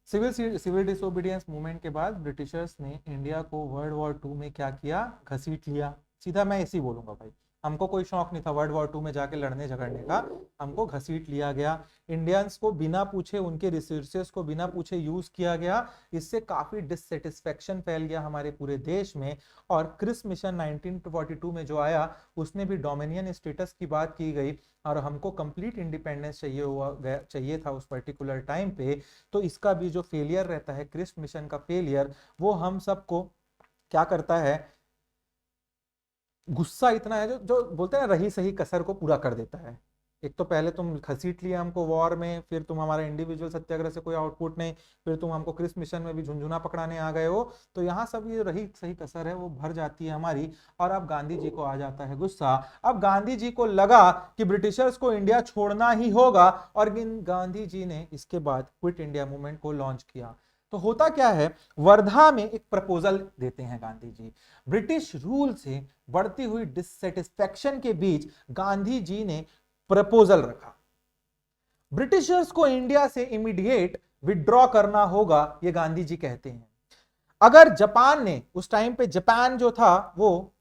civil disobedience movement के बाद ब्रिटिशर्स ने इंडिया को वर्ल्ड वॉर II में क्या किया, घसीट लिया, सीधा मैं ऐसे ही बोलूंगा भाई, हमको कोई शौक नहीं था वर्ल्ड वॉर 2 में जाके लड़ने झगड़ने का, हमको घसीट लिया गया, इंडियंस को बिना पूछे उनके रिसोर्सेस को बिना पूछे यूज किया गया, इससे काफी डिससेटिस्फेक्शन फैल गया हमारे पूरे देश में। और क्रिस मिशन 1942 में जो आया उसमें भी डोमिनियन स्टेटस की बात की गई और हमको कंप्लीट इंडिपेंडेंस चाहिए था उस पर्टिकुलर टाइम पे। तो इसका भी जो फेलियर रहता है क्रिस मिशन का फेलियर, वो हम सबको क्या करता है, गुस्सा इतना है जो जो बोलते हैं ना रही सही कसर को पूरा कर देता है। एक तो पहले तुम घसीट लिया हमको वॉर में, फिर तुम हमारा इंडिविजुअल सत्याग्रह से कोई आउटपुट नहीं, फिर तुम हमको क्रिस मिशन में भी झुंझुना पकड़ाने आ गए हो। तो यहाँ सब ये रही सही कसर है वो भर जाती है हमारी। और अब गांधी जी को आ जाता है गुस्सा। अब गांधी जी को लगा कि ब्रिटिशर्स को इंडिया छोड़ना ही होगा और गांधी जी ने इसके बाद क्विट इंडिया मूवमेंट को लॉन्च किया। तो होता क्या है, वर्धा में एक प्रपोजल देते हैं गांधी जी। ब्रिटिश रूल से बढ़ती हुई डिससेटिस्फेक्शन के बीच गांधी जी ने प्रपोजल रखा, ब्रिटिशर्स को इंडिया से इमीडिएट विड्रॉ करना होगा, ये गांधी जी कहते हैं। अगर जापान ने, उस टाइम पे जापान जो था वो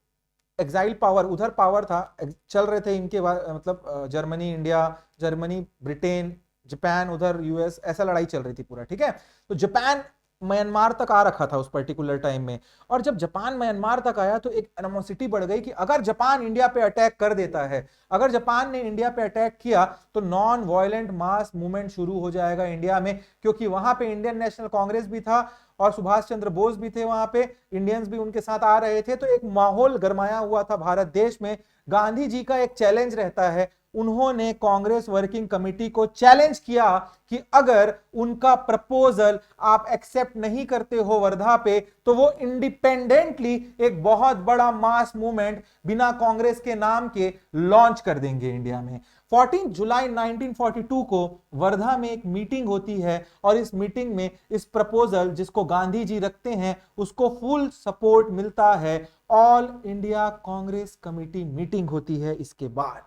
एक्साइल पावर, उधर पावर था, चल रहे थे इनके मतलब Germany India, Germany Britain, Japan उधर यूएस, ऐसा लड़ाई चल रही थी पूरा, ठीक है। तो जापान म्यांमार तक आ रखा था उस पर्टिकुलर टाइम में। और जब जापान म्यांमार तक आया तो एक एनिमोसिटी बढ़ गई कि अगर जापान इंडिया पे अटैक कर देता है, अगर जापान ने इंडिया पे अटैक किया तो नॉन वायलेंट मास मूवमेंट शुरू हो जाएगा इंडिया में, क्योंकि वहां पे इंडियन नेशनल कांग्रेस भी था और सुभाष चंद्र बोस भी थे वहां पे, इंडियंस भी उनके साथ आ रहे थे। तो एक माहौल गरमाया हुआ था भारत देश में। गांधी जी का एक चैलेंज रहता है, उन्होंने कांग्रेस वर्किंग कमेटी को चैलेंज किया कि अगर उनका प्रपोजल आप एक्सेप्ट नहीं करते हो वर्धा पे, तो वो इंडिपेंडेंटली एक बहुत बड़ा मास मूवमेंट बिना कांग्रेस के नाम के लॉन्च कर देंगे इंडिया में। 14 जुलाई 1942 को वर्धा में एक मीटिंग होती है और इस मीटिंग में इस प्रपोजल जिसको गांधी जी रखते हैं उसको फुल सपोर्ट मिलता है। All India Congress committee meeting होती है इसके बाद,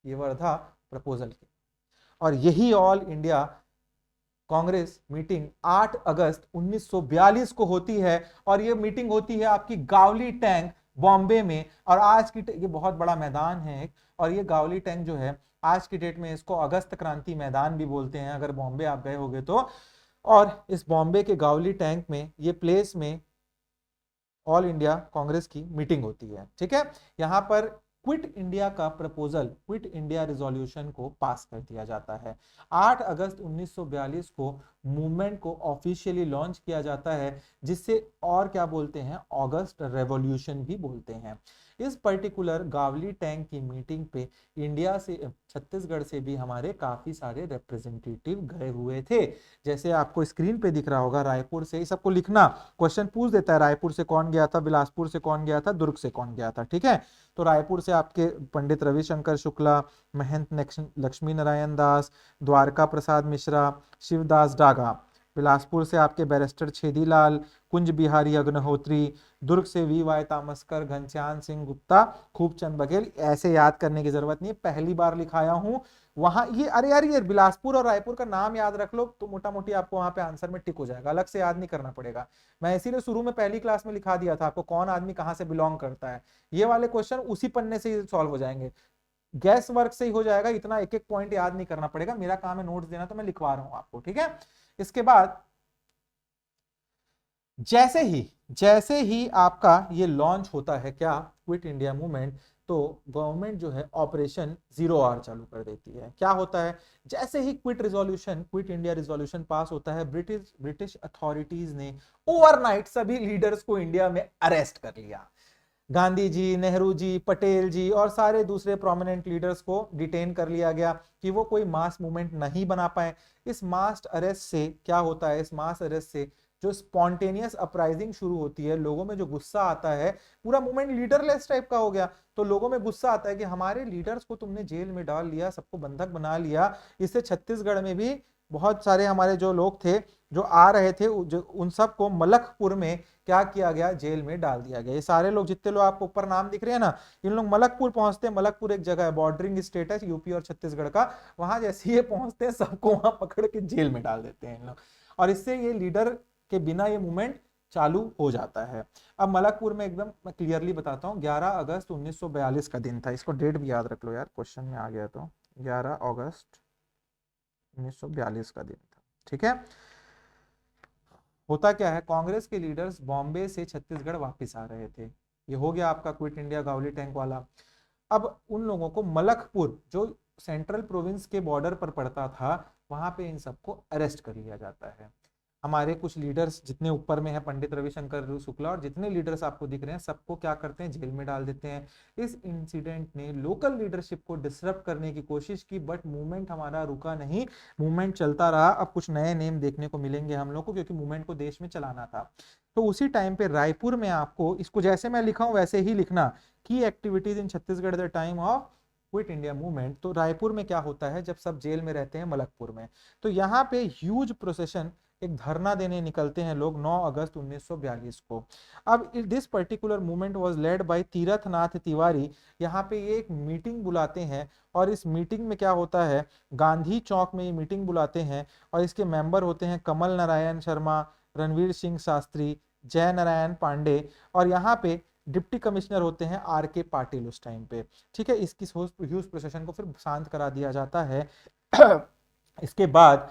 ये वर्धा प्रपोजल की। और यही all India Congress meeting 8 August 1942 को होती है और ये मीटिंग होती है आपकी गावली टैंक बॉम्बे में। और आज की ये बहुत बड़ा मैदान है एक, और ये गावली टैंक जो है आज की डेट में इसको अगस्त क्रांति मैदान भी बोलते हैं अगर बॉम्बे आप गए होगे तो। और इस बॉम्बे के गावली टैंक में ये प्लेस में ऑल इंडिया कांग्रेस की मीटिंग होती है, ठीक है। यहां पर क्विट इंडिया का प्रपोजल, क्विट इंडिया रिजोल्यूशन को पास कर दिया जाता है। 8 अगस्त 1942 को मूवमेंट को ऑफिशियली लॉन्च किया जाता है, जिससे और क्या बोलते हैं, अगस्त रेवोल्यूशन भी बोलते हैं। इस पर्टिकुलर गावली टैंक की मीटिंग पे इंडिया से, छत्तीसगढ़ से भी हमारे काफी सारे रिप्रेजेंटेटिव गए हुए थे। जैसे आपको स्क्रीन पे दिख रहा होगा, रायपुर से, इस सबको लिखना, क्वेश्चन पूछ देता है रायपुर से कौन गया था, बिलासपुर से कौन गया था, दुर्ग से कौन गया था, ठीक है। तो रायपुर से आपके पंडित रविशंकर शुक्ला, महंत लक्ष्मी नारायण दास, द्वारका प्रसाद मिश्रा, शिवदास डागा। बिलासपुर से आपके बैरिस्टर छेदीलाल, कुंज बिहारी अग्निहोत्री। दुर्ग से वी.वाई. तामस्कर, घनश्याम सिंह गुप्ता, खूबचंद बघेल। ऐसे याद करने की जरूरत नहीं है, पहली बार लिखाया हूं वहां ये। अरे यार ये बिलासपुर और रायपुर का नाम याद रख लो तो मोटा मोटी आपको वहां पे आंसर में टिक हो जाएगा, अलग से याद नहीं करना पड़ेगा। मैं इसीलिए शुरू में पहली क्लास में लिखा दिया था आपको कौन आदमी कहां से बिलोंग करता है। ये वाले क्वेश्चन उसी पन्ने से ही सॉल्व हो जाएंगे, गैस वर्क से ही हो जाएगा, इतना एक एक पॉइंट याद नहीं करना पड़ेगा। मेरा काम है नोट्स देना, तो मैं लिखवा रहा हूं आपको, ठीक है। इसके बाद जैसे ही आपका ये लॉन्च होता है क्या, क्विट इंडिया मूवमेंट, तो गवर्नमेंट जो है ऑपरेशन 0 आवर चालू कर देती है। क्या होता है, जैसे ही क्विट इंडिया रिजोल्यूशन पास होता है, ब्रिटिश अथॉरिटीज ने ओवरनाइट सभी लीडर्स को इंडिया में अरेस्ट कर लिया। गांधी जी, नेहरू जी, पटेल जी और सारे दूसरे प्रोमिनेंट लीडर्स को डिटेन कर लिया गया कि वो कोई मास मूवमेंट नहीं बना पाए। इस मास अरेस्ट से क्या होता है, इस मास अरेस्ट से जो स्पॉन्टेनियस अपराइजिंग शुरू होती है, लोगों में जो गुस्सा आता है, पूरा मूवमेंट लीडरलेस टाइप का हो गया। तो लोगों में गुस्सा आता है कि हमारे लीडर्स को तुमने जेल में डाल लिया, सबको बंधक बना लिया। इससे छत्तीसगढ़ में भी बहुत सारे हमारे जो लोग थे जो आ रहे थे, उन सबको मलकपुर में क्या किया गया, जेल में डाल दिया गया। ये सारे लोग जितने लोग आपको ऊपर नाम दिख रहे हैं ना, इन लोग मलकपुर पहुंचते हैं। मलकपुर एक जगह है, बॉर्डरिंग स्टेट है यूपी और छत्तीसगढ़ का। वहां जैसे ये पहुंचते हैं सबको वहां पकड़ के जेल में डाल देते हैं इन लोग। और इससे ये लीडर के बिना ये मूवमेंट चालू हो जाता है। अब मलकपुर में एकदम मैं क्लियरली बताता हूँ, 11 अगस्त 1942 का दिन था, इसको डेट भी याद रख लो यार, क्वेश्चन में आ गया तो 11 अगस्त 1942 का दिन था। ठीक है, होता क्या है, कांग्रेस के लीडर्स बॉम्बे से छत्तीसगढ़ वापस आ रहे थे, ये हो गया आपका क्विट इंडिया गावली टैंक वाला। अब उन लोगों को मलकपुर जो सेंट्रल प्रोविंस के बॉर्डर पर पड़ता था, वहां पे इन सबको अरेस्ट कर लिया जाता है। हमारे कुछ लीडर्स जितने ऊपर में है, पंडित रविशंकर शुक्ला और जितने लीडर्स आपको दिख रहे हैं, सबको क्या करते हैं, जेल में डाल देते हैं। इस इंसिडेंट ने लोकल लीडरशिप को डिसरप्ट करने की कोशिश की, बट मूवमेंट हमारा रुका नहीं, मूवमेंट चलता रहा। अब कुछ नए नेम देखने को मिलेंगे हम लोग को, क्योंकि मूवमेंट को देश में चलाना था। तो उसी टाइम पे रायपुर में आपको, इसको जैसे मैं लिखा हूं वैसे ही लिखना, की activities in Chhattisgarh the time of quit India movement. तो रायपुर में क्या होता है, जब सब जेल में रहते हैं मलकपुर में, तो यहाँ पे ह्यूज प्रोसेशन, एक धरना देने निकलते हैं लोग 9 अगस्त 1942 को। अब this particular movement was led by Tirathnath Tiwari. यहाँ पे ये एक मीटिंग बुलाते हैं, और इस मीटिंग में क्या होता है, गांधी चौक में ये मीटिंग बुलाते हैं, और इसके मेंबर होते हैं कमल नारायण शर्मा, रणवीर सिंह शास्त्री, जय नारायण पांडे, और यहाँ पे डिप्टी कमिश्नर होते हैं आर के पाटिल उस टाइम पे। ठीक है, इसकी ह्यूज प्रोसेशन को फिर शांत करा दिया जाता है। इसके बाद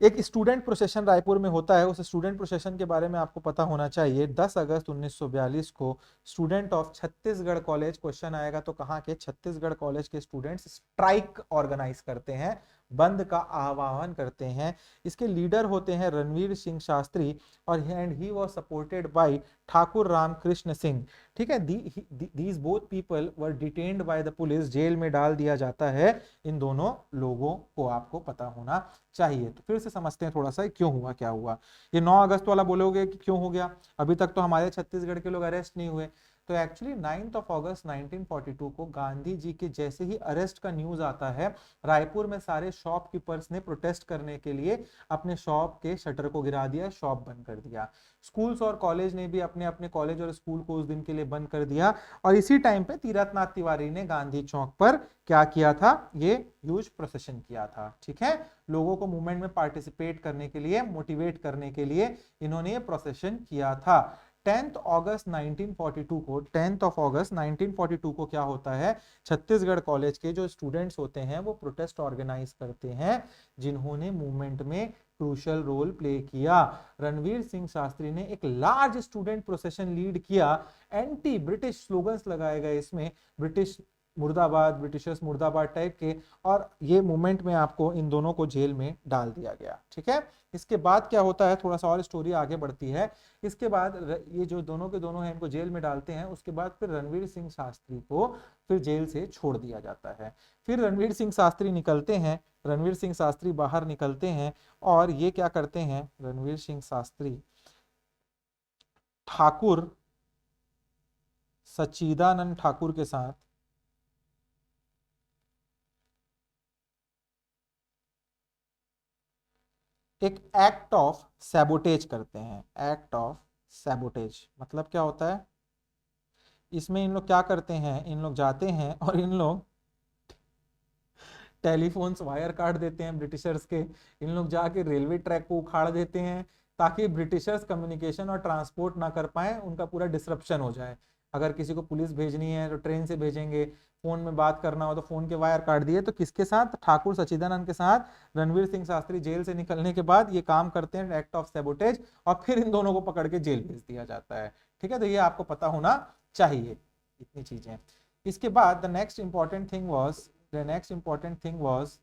एक स्टूडेंट प्रोसेशन रायपुर में होता है, उस स्टूडेंट प्रोसेशन के बारे में आपको पता होना चाहिए। 10 अगस्त 1942 को student of Chhattisgarh college, question आएगा तो कहाँ के, छत्तीसगढ़ कॉलेज के स्टूडेंट्स स्ट्राइक ऑर्गेनाइज करते हैं, बंद का आह्वान करते हैं। इसके लीडर होते हैं रणवीर सिंह शास्त्री, और and he was supported by Thakur Ramkrishna Singh. ठीक है, these both people were detained by the police, jail में डाल दिया जाता है इन दोनों लोगों को, आपको पता होना चाहिए। तो फिर से समझते हैं थोड़ा सा क्यों हुआ, क्या हुआ। ये 9 अगस्त वाला बोलोगे कि क्यों हो गया, अभी तक तो हमारे छत्तीसगढ़ के लोग अरेस्ट नहीं हुए। तो एक्चुअली 9 अगस्त 1942 को गांधी जी के जैसे ही अरेस्ट का न्यूज आता है, रायपुर में सारे शॉपकीपर्स ने प्रोटेस्ट करने के लिए अपने शॉप के शटर को गिरा दिया, शॉप बंद कर दिया। स्कूल्स और कॉलेज ने भी अपने अपने कॉलेज और स्कूल को उस दिन के लिए बंद कर दिया। और इसी टाइम पे तीरथनाथ तिवारी ने गांधी चौक पर क्या किया था, ये ह्यूज प्रोसेशन किया था। ठीक है, लोगों को मूवमेंट में पार्टिसिपेट करने के लिए, मोटिवेट करने के लिए इन्होंने ये प्रोसेशन किया था। 10 अगस्त 1942 को, 10 अगस्त 1942 को क्या होता है, छत्तीसगढ़ कॉलेज के जो स्टूडेंट्स होते हैं वो प्रोटेस्ट ऑर्गेनाइज करते हैं, जिन्होंने मूवमेंट में क्रूशियल रोल प्ले किया। रणवीर सिंह शास्त्री ने एक लार्ज स्टूडेंट प्रोसेशन लीड किया, एंटी ब्रिटिश स्लोगन्स लगाए गए इसमें, ब्रिटिश मुर्दाबाद, ब्रिटिशर्स मुर्दाबाद टाइप के, और ये मूवमेंट में आपको इन दोनों को जेल में डाल दिया गया। ठीक है, इसके बाद क्या होता है, थोड़ा सा और स्टोरी आगे बढ़ती है। इसके बाद ये जो दोनों के दोनों हैं, इनको जेल में डालते हैं, उसके बाद फिर रणवीर सिंह शास्त्री को फिर जेल से छोड़ दिया जाता है। फिर रणवीर सिंह शास्त्री निकलते हैं, रणवीर सिंह शास्त्री बाहर निकलते हैं, और ये क्या करते हैं, रणवीर सिंह शास्त्री ठाकुर सच्चिदानंद ठाकुर के साथ एक एक्ट ऑफ सैबोटेज करते हैं। एक्ट ऑफ सैबोटेज मतलब क्या होता है, इसमें इन लोग क्या करते हैं, इन लोग जाते हैं और इन लोग टेलीफोन्स वायर काट देते हैं ब्रिटिशर्स के, इन लोग जाके रेलवे ट्रैक को उखाड़ देते हैं, ताकि ब्रिटिशर्स कम्युनिकेशन और ट्रांसपोर्ट ना कर पाए, उनका पूरा डिसरप्शन हो जाए। अगर किसी को पुलिस भेजनी है तो ट्रेन से भेजेंगे, फोन में बात करना हो तो फोन के वायर काट दिए। तो किसके साथ, ठाकुर सच्चिदानंद के साथ रणवीर सिंह शास्त्री जेल से निकलने के बाद ये काम करते हैं, एक्ट ऑफ सैबोटेज, और फिर इन दोनों को पकड़ के जेल भेज दिया जाता है। ठीक है, तो ये आपको पता होना चाहिए इतनी चीजें। इसके बाद the next important thing was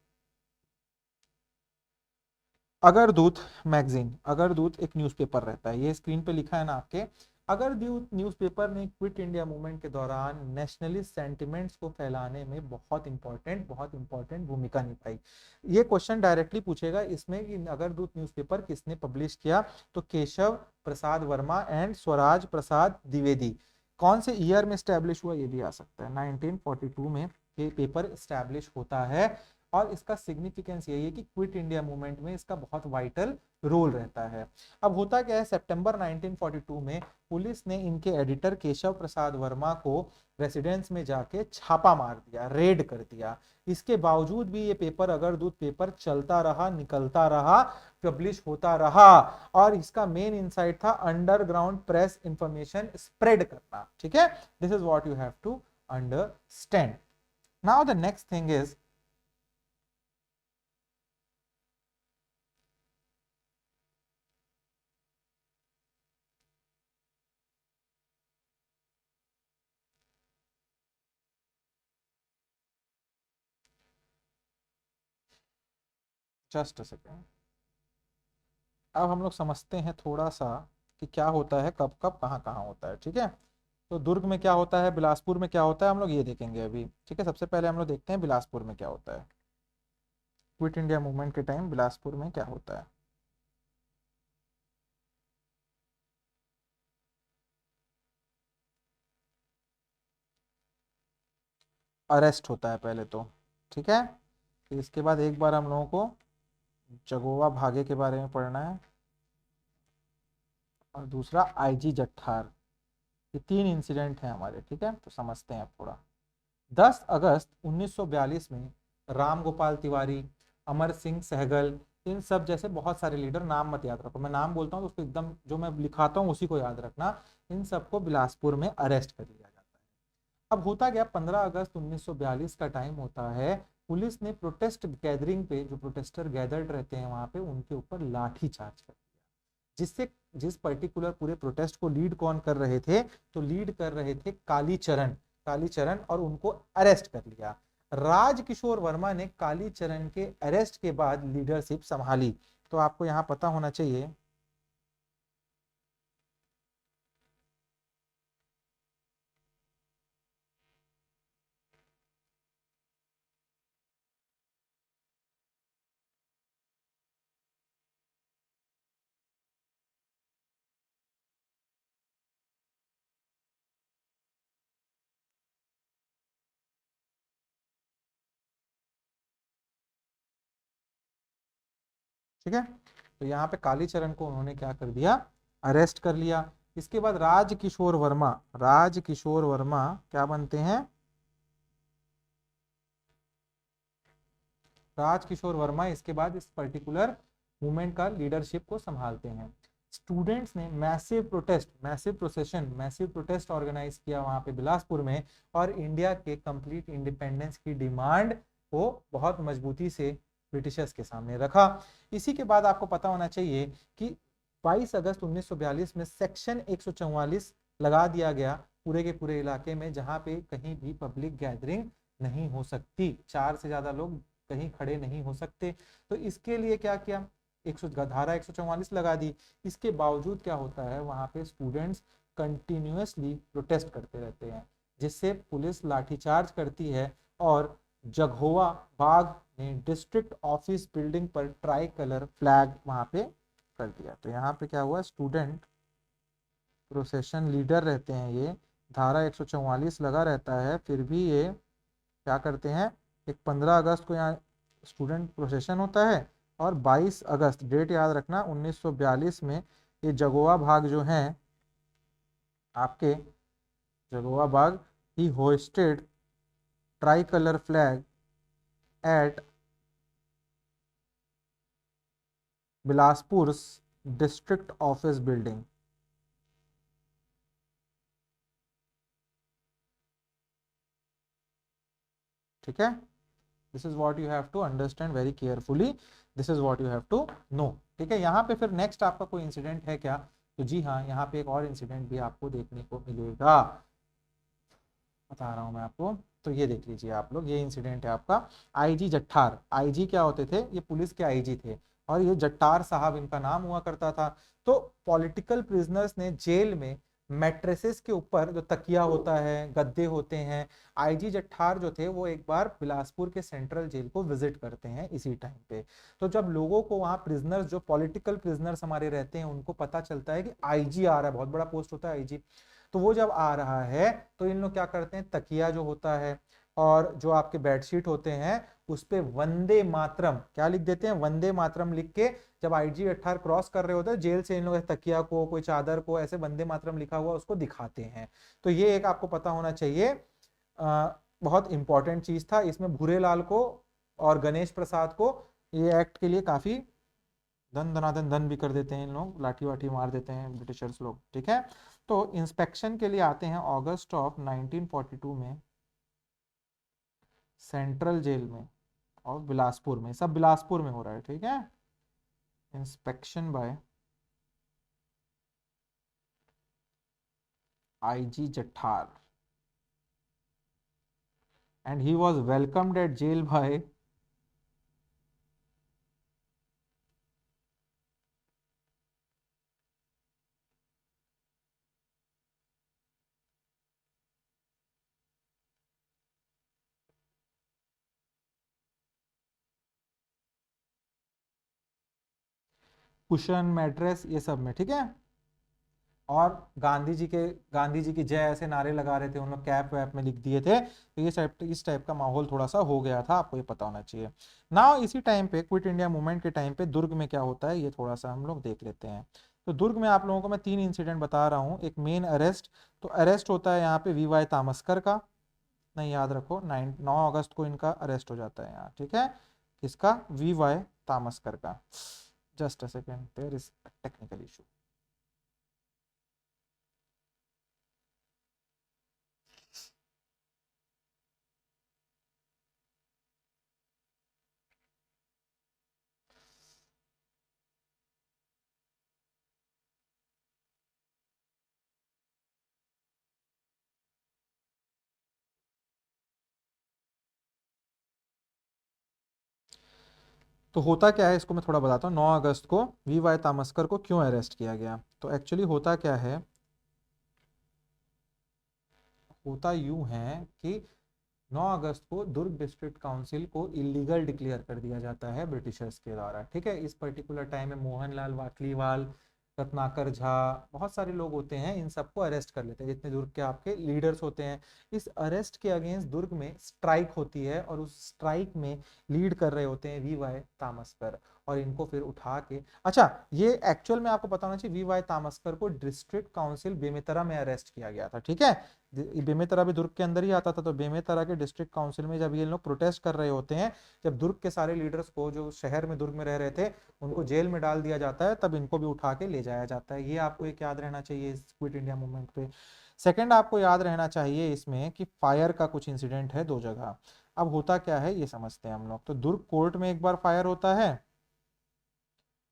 Agradoot magazine. Agradoot एक न्यूज़पेपर रहता है, ये स्क्रीन पे लिखा है ना आपके। अगरदूत न्यूज़पेपर ने क्विट इंडिया मूवमेंट के दौरान नेशनलिस्ट सेंटिमेंट्स को फैलाने में बहुत इंपॉर्टेंट भूमिका निभाई। ये क्वेश्चन डायरेक्टली पूछेगा इसमें कि अगरदूत न्यूज़पेपर किसने पब्लिश किया, तो केशव प्रसाद वर्मा एंड स्वराज प्रसाद द्विवेदी। कौन से ईयर में स्टैब्लिश हुआ, ये भी आ सकता है, 1942 में ये पेपर स्टैब्लिश होता है। और इसका सिग्निफिकेंस यही है कि क्विट इंडिया मूवमेंट में इसका बहुत वाइटल रोल रहता है। अब होता क्या है, सितंबर 1942 में पुलिस ने इनके एडिटर केशव प्रसाद वर्मा को रेसिडेंस में जाके छापा मार दिया, रेड कर दिया। इसके बावजूद भी ये पेपर अग्रदूत पेपर चलता रहा, निकलता रहा, पब्लिश होता रहा, और इसका मेन इनसाइट था अंडरग्राउंड प्रेस इंफॉर्मेशन स्प्रेड करना। ठीक है, this is what you have to understand. Now the next thing is, just a second, अब हम लोग समझते हैं थोड़ा सा कि क्या होता है, कब कब कहाँ कहाँ होता है। ठीक है, तो दुर्ग में क्या होता है, बिलासपुर में क्या होता है, हम लोग ये देखेंगे अभी। ठीक है, सबसे पहले हम लोग देखते हैं बिलासपुर में क्या होता है। क्विट इंडिया मूवमेंट के टाइम बिलासपुर में क्या होता है। अरेस्ट होता है पहले तो। ठीक है, फिर इसके बाद एक बार हम लोगों को जगोवा भागे के बारे में पढ़ना है, और दूसरा आईजी जट्ठार। ये तीन इंसिडेंट हैं हमारे। ठीक है, तो समझते हैं अब थोड़ा। 10 अगस्त 1942 में राम गोपाल तिवारी, अमर सिंह सहगल, इन सब जैसे बहुत सारे लीडर, नाम मत याद रखो, मैं नाम बोलता हूँ तो उसको एकदम जो मैं लिखाता हूँ उसी को याद रखना, इन सबको बिलासपुर में अरेस्ट कर लिया जाता है। अब होता गया 15 अगस्त 1942 का टाइम होता है, पुलिस ने प्रोटेस्ट गैदरिंग पे, जो प्रोटेस्टर गैदर्ड रहते हैं वहां पे, उनके ऊपर लाठी चार्ज कर दिया। जिससे, जिस पर्टिकुलर पूरे प्रोटेस्ट को लीड कौन कर रहे थे, तो लीड कर रहे थे कालीचरण, कालीचरण, और उनको अरेस्ट कर लिया। राजकिशोर वर्मा ने कालीचरण के अरेस्ट के बाद लीडरशिप संभाली। तो आपको यहां पता होना चाहिए, ठीक है, तो यहाँ पे कालीचरण को उन्होंने क्या कर दिया, अरेस्ट कर लिया। इसके बाद राजकिशोर वर्मा, राजकिशोर वर्मा क्या बनते हैं, राजकिशोर वर्मा इसके बाद इस पर्टिकुलर मूवमेंट का लीडरशिप को संभालते हैं। स्टूडेंट्स ने massive protest, massive procession, massive protest organise किया वहां पे बिलासपुर में, और इंडिया के कंप्लीट इंडिपेंडेंस की डिमांड को बहुत मजबूती से ब्रिटिशर्स के सामने रखा। इसी के बाद आपको पता होना चाहिए कि 22 अगस्त 1942 में सेक्शन 144 लगा दिया गया पूरे के पूरे इलाके में, जहां पे कहीं भी पब्लिक गैदरिंग नहीं हो सकती, 4 से ज्यादा लोग कहीं खड़े नहीं हो सकते। तो इसके लिए क्या किया, धारा 144 लगा दी। इसके बावजूद क्या होता है, वहां पे स्टूडेंट्स कंटिन्यूअसली प्रोटेस्ट करते रहते हैं, जिससे पुलिस लाठीचार्ज करती है, और जगहोवा बाग ने डिस्ट्रिक्ट ऑफिस बिल्डिंग पर ट्राई कलर फ्लैग वहां पे कर दिया। तो यहाँ पे क्या हुआ, स्टूडेंट प्रोसेशन लीडर रहते हैं ये, धारा 144 लगा रहता है, फिर भी ये क्या करते हैं, एक 15 अगस्त को यहाँ स्टूडेंट प्रोसेशन होता है, और 22 अगस्त, डेट याद रखना, 1942 में ये जगोआ भाग जो हैं आपके, जगोआ बाग, he hoisted tricolour flag at Bilaspur district office building. ठीक है, this is what you have to understand very carefully, this is what you have to know. ठीक है, यहाँ पे फिर नेक्स्ट आपका कोई इंसिडेंट है क्या, तो जी हाँ, यहाँ पे एक और इंसिडेंट भी आपको देखने को मिलेगा, बता रहा हूँ मैं आपको। तो ये देख लीजिए आप लोग, ये इंसिडेंट है आपका आईजी जट्ठार। आईजी क्या होते थे, ये पुलिस के आईजी थे, और ये जट्टार साहब इनका नाम हुआ करता था। तो पॉलिटिकल प्रिजनर्स ने जेल में मैट्रेसेस के ऊपर, जो तकिया होता है, गद्दे होते हैं, आईजी जट्ठार जो थे वो एक बार बिलासपुर के सेंट्रल जेल को विजिट करते हैं इसी टाइम पे। तो जब लोगों को वहाँ प्रिजनर्स, जो पॉलिटिकल प्रिजनर्स हमारे रहते हैं, उनको पता चलता है कि आईजी आ रहा है, बहुत बड़ा पोस्ट होता है आईजी, तो वो जब आ रहा है तो इन लोग क्या करते हैं, तकिया जो होता है, और जो आपके बेडशीट होते हैं उस पे वंदे मातरम क्या लिख देते हैं, वंदे मातरम लिख के जब IG-18 क्रॉस कर रहे होते हैं जेल से इन लोग तकिया को कोई चादर को ऐसे वंदे मातरम लिखा हुआ उसको दिखाते हैं। तो ये एक आपको पता होना चाहिए, बहुत इंपॉर्टेंट चीज था। इसमें भूरेलाल को और गणेश प्रसाद को ये एक्ट के लिए काफी धन धनाधन धन भी कर देते हैं इन लोग, लाठी वाठी मार देते हैं ब्रिटिशर्स लोग, ठीक है। तो इंस्पेक्शन के लिए आते हैं अगस्त ऑफ 1942 में सेंट्रल जेल में और बिलासपुर में, सब बिलासपुर में हो रहा है, ठीक है। Inspection by IG-Jattar and he was welcomed at jail by cushion mattress ये सब में, ठीक है। और गांधी जी की जय ऐसे नारे लगा रहे थे उन लोग, कैप वैप में लिख दिए थे, तो ये इस टाइप का माहौल थोड़ा सा हो गया था, आपको ये पता होना चाहिए ना। इसी टाइम पे क्विट इंडिया मूवमेंट के टाइम पे दुर्ग में क्या होता है ये थोड़ा सा हम लोग देख लेते हैं। तो दुर्ग में आप लोगों को मैं 3 इंसिडेंट बता रहा हूँ। एक मेन अरेस्ट, तो अरेस्ट होता है यहाँ पे VY तामस्कर का, नहीं याद रखो 9 अगस्त को इनका अरेस्ट हो जाता है यहाँ, ठीक है। किसका, VY तामस्कर का। Just a second, there is technical issue. तो होता क्या है इसको मैं थोड़ा बताता हूँ। 9 अगस्त को VY तामस्कर को क्यों अरेस्ट किया गया, तो एक्चुअली होता क्या है, होता यूं है कि 9 अगस्त को दुर्ग डिस्ट्रिक्ट काउंसिल को इलीगल डिक्लेयर कर दिया जाता है ब्रिटिशर्स के द्वारा, ठीक है। इस पर्टिकुलर टाइम में मोहनलाल वाटलीवाल, रत्नाकर झा, बहुत सारे लोग होते हैं, इन सबको अरेस्ट कर लेते हैं जितने दुर्ग के आपके लीडर्स होते हैं। इस अरेस्ट के अगेंस्ट दुर्ग में स्ट्राइक होती है और उस स्ट्राइक में लीड कर रहे होते हैं VY तामस्कर, और इनको फिर उठा के, अच्छा ये एक्चुअल में आपको पता होना चाहिए, VY तामस्कर को डिस्ट्रिक्ट काउंसिल बेमेतरा में अरेस्ट किया गया था, ठीक है। बेमेतरा भी दुर्ग के अंदर ही आता था, तो बेमेतरा के डिस्ट्रिक्ट काउंसिल में जब ये लोग प्रोटेस्ट कर रहे होते हैं, जब दुर्ग के सारे लीडर्स को जो शहर में दुर्ग में रह रहे थे उनको जेल में डाल दिया जाता है, तब इनको भी उठा के ले जाया जाता है। ये आपको एक याद रहना चाहिए इस क्विट इंडिया मूवमेंट पे। सेकंड आपको याद रहना चाहिए इसमें कि फायर का कुछ इंसिडेंट है 2 जगह। अब होता क्या है ये समझते हैं हम लोग। तो दुर्ग कोर्ट में एक बार फायर होता है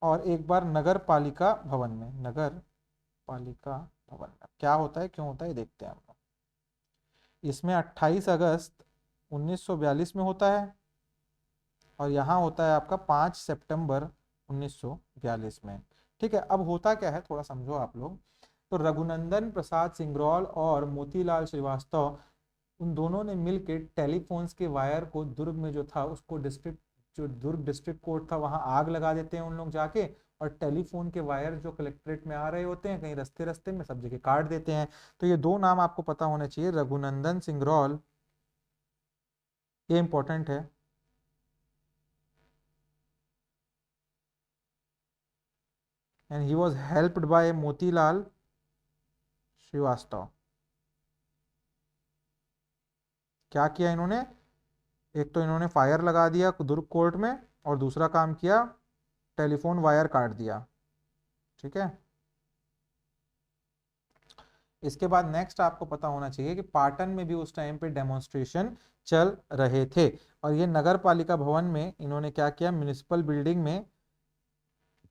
और एक बार नगर पालिका भवन में, नगर पालिका भवन में क्या होता है क्यों होता है ये देखते हैं हम लोग। इसमें 28 अगस्त 1942 में होता है और यहाँ होता है आपका 5 सितंबर 1942 में, ठीक है। अब होता क्या है थोड़ा समझो आप लोग। तो रघुनंदन प्रसाद सिंगरौल और मोतीलाल श्रीवास्तव, उन दोनों ने मिलकर टेलीफोन्स के वायर को दुर्ग में जो था उसको डिस्ट्रिक्ट, जो दुर्ग डिस्ट्रिक्ट कोर्ट था वहां आग लगा देते हैं उन लोग जाके, और टेलीफोन के वायर जो कलेक्ट्रेट में आ रहे होते हैं कहीं रास्ते रास्ते में सब जगह काट देते हैं। तो ये 2 नाम आपको पता होने चाहिए, रघुनंदन सिंगरौल, ये इंपॉर्टेंट है, and he was helped by Motilal Shrivastava. क्या किया इन्होंने, एक तो इन्होंने फायर लगा दिया दुर्ग कोर्ट में और दूसरा काम किया टेलीफोन वायर काट दिया, ठीक है। इसके बाद नेक्स्ट आपको पता होना चाहिए कि पाटन में भी उस टाइम पे डेमोन्स्ट्रेशन चल रहे थे, और ये नगर पालिका भवन में इन्होंने क्या किया, म्युनिसिपल बिल्डिंग में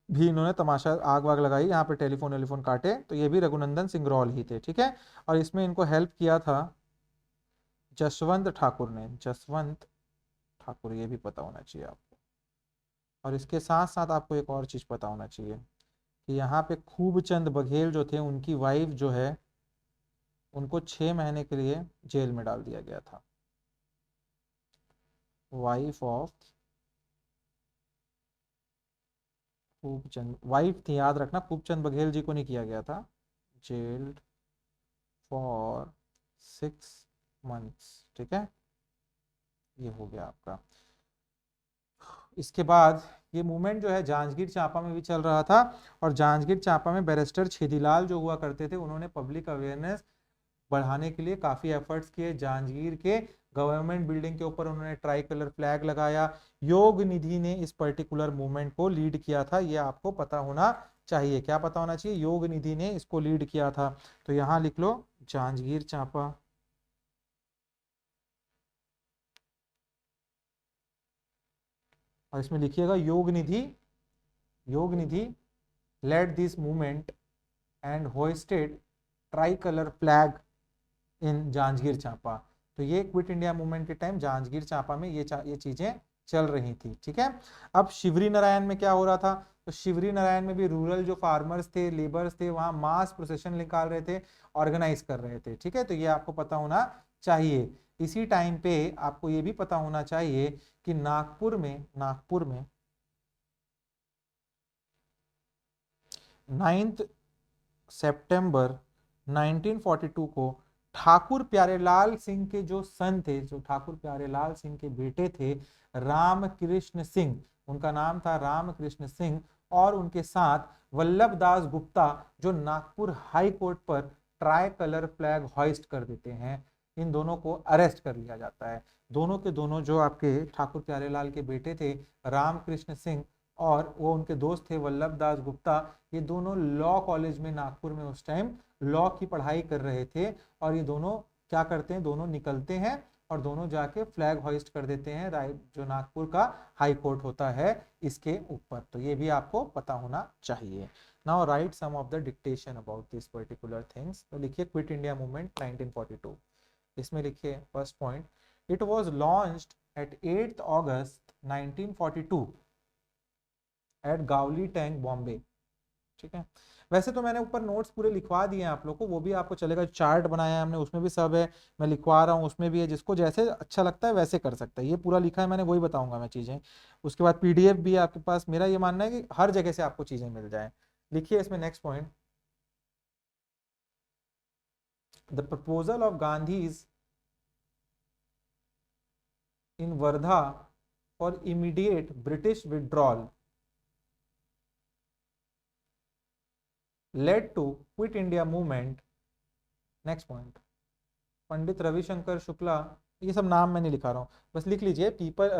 भी इन्होंने तमाशा आग वाग लगाई, यहाँ पे टेलीफोन टेलीफोन काटे, तो ये भी रघुनंदन सिंगरौल ही थे, ठीक है। और इसमें इनको हेल्प किया था जसवंत ठाकुर ने, जसवंत ठाकुर, ये भी पता होना चाहिए आपको। और इसके साथ साथ आपको एक और चीज पता होना चाहिए कि यहाँ पे खूबचंद बघेल जो थे उनकी वाइफ जो है उनको 6 महीने के लिए जेल में डाल दिया गया था। वाइफ ऑफ खूबचंद, वाइफ थी याद रखना, खूबचंद बघेल जी को नहीं किया गया था। जेल्ड फॉर 6 मंथ्स, ठीक है। ये हो गया आपका। इसके बाद ये मूवमेंट जो है जांजगीर चांपा में भी चल रहा था, और जांजगीर चांपा में बैरिस्टर छेदीलाल जो हुआ करते थे, उन्होंने पब्लिक अवेयरनेस बढ़ाने के लिए काफी एफर्ट्स किए। जांजगीर के गवर्नमेंट बिल्डिंग के ऊपर उन्होंने ट्राई कलर फ्लैग लगाया। योग निधि ने इस पर्टिकुलर मूवमेंट को लीड किया था, ये आपको पता होना चाहिए। क्या पता होना चाहिए? योग निधि ने इसको लीड किया था। तो यहां लिख लो जांजगीर चांपा, और इसमें लिखिएगा योग निधि, योग निधि led this movement and hoisted tricolor flag इन जांजगीर चांपा। तो ये क्विट इंडिया मूवमेंट के टाइम जांजगीर चांपा में ये चीजें चल रही थी। ठीक है। अब शिवरी नारायण में क्या हो रहा था? तो शिवरी नारायण में भी रूरल जो फार्मर्स थे, लेबर्स थे, वहां मास प्रोसेशन निकाल रहे थे, ऑर्गेनाइज कर रहे थे। ठीक है, तो ये आपको पता होना चाहिए। इसी टाइम पे आपको ये भी पता होना चाहिए कि नागपुर में 9 सितंबर 1942 को ठाकुर प्यारेलाल सिंह के जो सन थे, जो ठाकुर प्यारेलाल सिंह के बेटे थे, रामकृष्ण सिंह, उनका नाम था रामकृष्ण सिंह, और उनके साथ वल्लभ दास गुप्ता, जो नागपुर हाई कोर्ट पर ट्राई कलर फ्लैग हॉइस्ट कर देते हैं, इन दोनों को अरेस्ट कर लिया जाता है। दोनों के दोनों जो आपके ठाकुर प्यारेलाल के बेटे थे रामकृष्ण सिंह, और वो उनके दोस्त थे वल्लभ दास गुप्ता, ये दोनों लॉ कॉलेज में नागपुर में उस टाइम लॉ की पढ़ाई कर रहे थे। और ये दोनों क्या करते हैं? दोनों निकलते हैं और दोनों जाके फ्लैग होइस्ट कर देते हैं जो नागपुर का हाई कोर्ट होता है इसके ऊपर। तो ये भी आपको पता होना चाहिए। Now write some of the dictation about this particular things. तो लिखिए क्विट इंडिया मूवमेंट 1942। इसमें लिखिए first point, it was launched at 8 August 1942 at Gowalia Tank Bombay. ठीक है। वैसे तो मैंने ऊपर नोट्स पूरे लिखवा दिए हैं आप लोग को, वो भी आपको चलेगा। चार्ट बनाया है हमने, उसमें भी सब है, मैं लिखवा रहा हूँ उसमें भी है। जिसको जैसे अच्छा लगता है वैसे कर सकता है। ये पूरा लिखा है मैंने, वही बताऊंगा मैं चीजें। उसके बाद पीडीएफ भी है आपके पास। मेरा ये मानना है कि हर जगह से आपको चीजें मिल जाए। लिखिए इसमें next point, the proposal of Gandhi's in Wardha for immediate British withdrawal led to quit India movement। Next point, Pandit Ravishankar Shukla, ये सब नाम मैं नहीं लिखा रहा हूँ, बस लिख लीजिए। People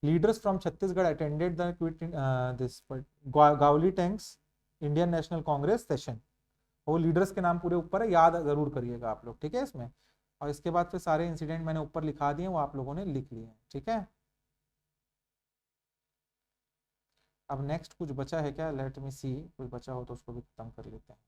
leaders from Chhattisgarh attended the quit this Gawali tanks Indian national Congress session. वो लीडर्स के नाम पूरे ऊपर है, याद जरूर करिएगा आप लोग। ठीक है इसमें। और इसके बाद फिर सारे इंसिडेंट मैंने ऊपर लिखा दिए, वो आप लोगों ने लिख लिए हैं। ठीक है। अब नेक्स्ट कुछ बचा है क्या? लेट मी सी, कुछ बचा हो तो उसको भी खत्म कर लेते हैं।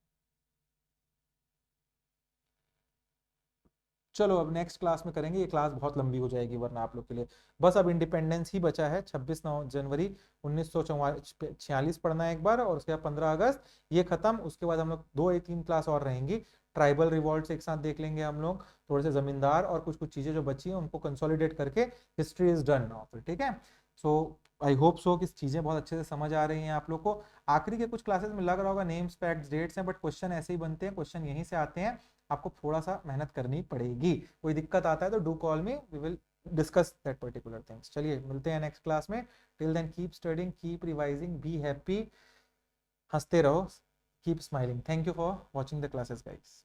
चलो अब नेक्स्ट क्लास में करेंगे, ये क्लास बहुत लंबी हो जाएगी वरना आप लोग के लिए। बस अब इंडिपेंडेंस ही बचा है। 26 जनवरी 1946 पढ़ना है एक बार, और उसके बाद 15 अगस्त, ये खत्म। उसके बाद हम लोग 2 या 3 क्लास और रहेंगी। ट्राइबल रिवॉल्ट्स एक साथ देख लेंगे हम लोग, थोड़े से जमींदार, और कुछ कुछ चीजें जो बची हैं उनको कंसोलिडेट करके हिस्ट्री इज डन नाउ फिर। ठीक है। सो आई होप सो कि चीजें बहुत अच्छे से समझ आ रही हैं आप लोग को। आखिरी के कुछ क्लासेस में लग रहा होगा नेम्स फैक्ट्स डेट्स हैं, बट क्वेश्चन ऐसे ही बनते हैं, क्वेश्चन यहीं से आते हैं। आपको थोड़ा सा मेहनत करनी पड़ेगी। कोई दिक्कत आता है तो do call me, we will discuss that particular things. चलिए मिलते हैं नेक्स्ट क्लास में। Till then keep studying, keep revising, be happy, हंसते रहो, keep smiling. Thank you for watching the classes guys.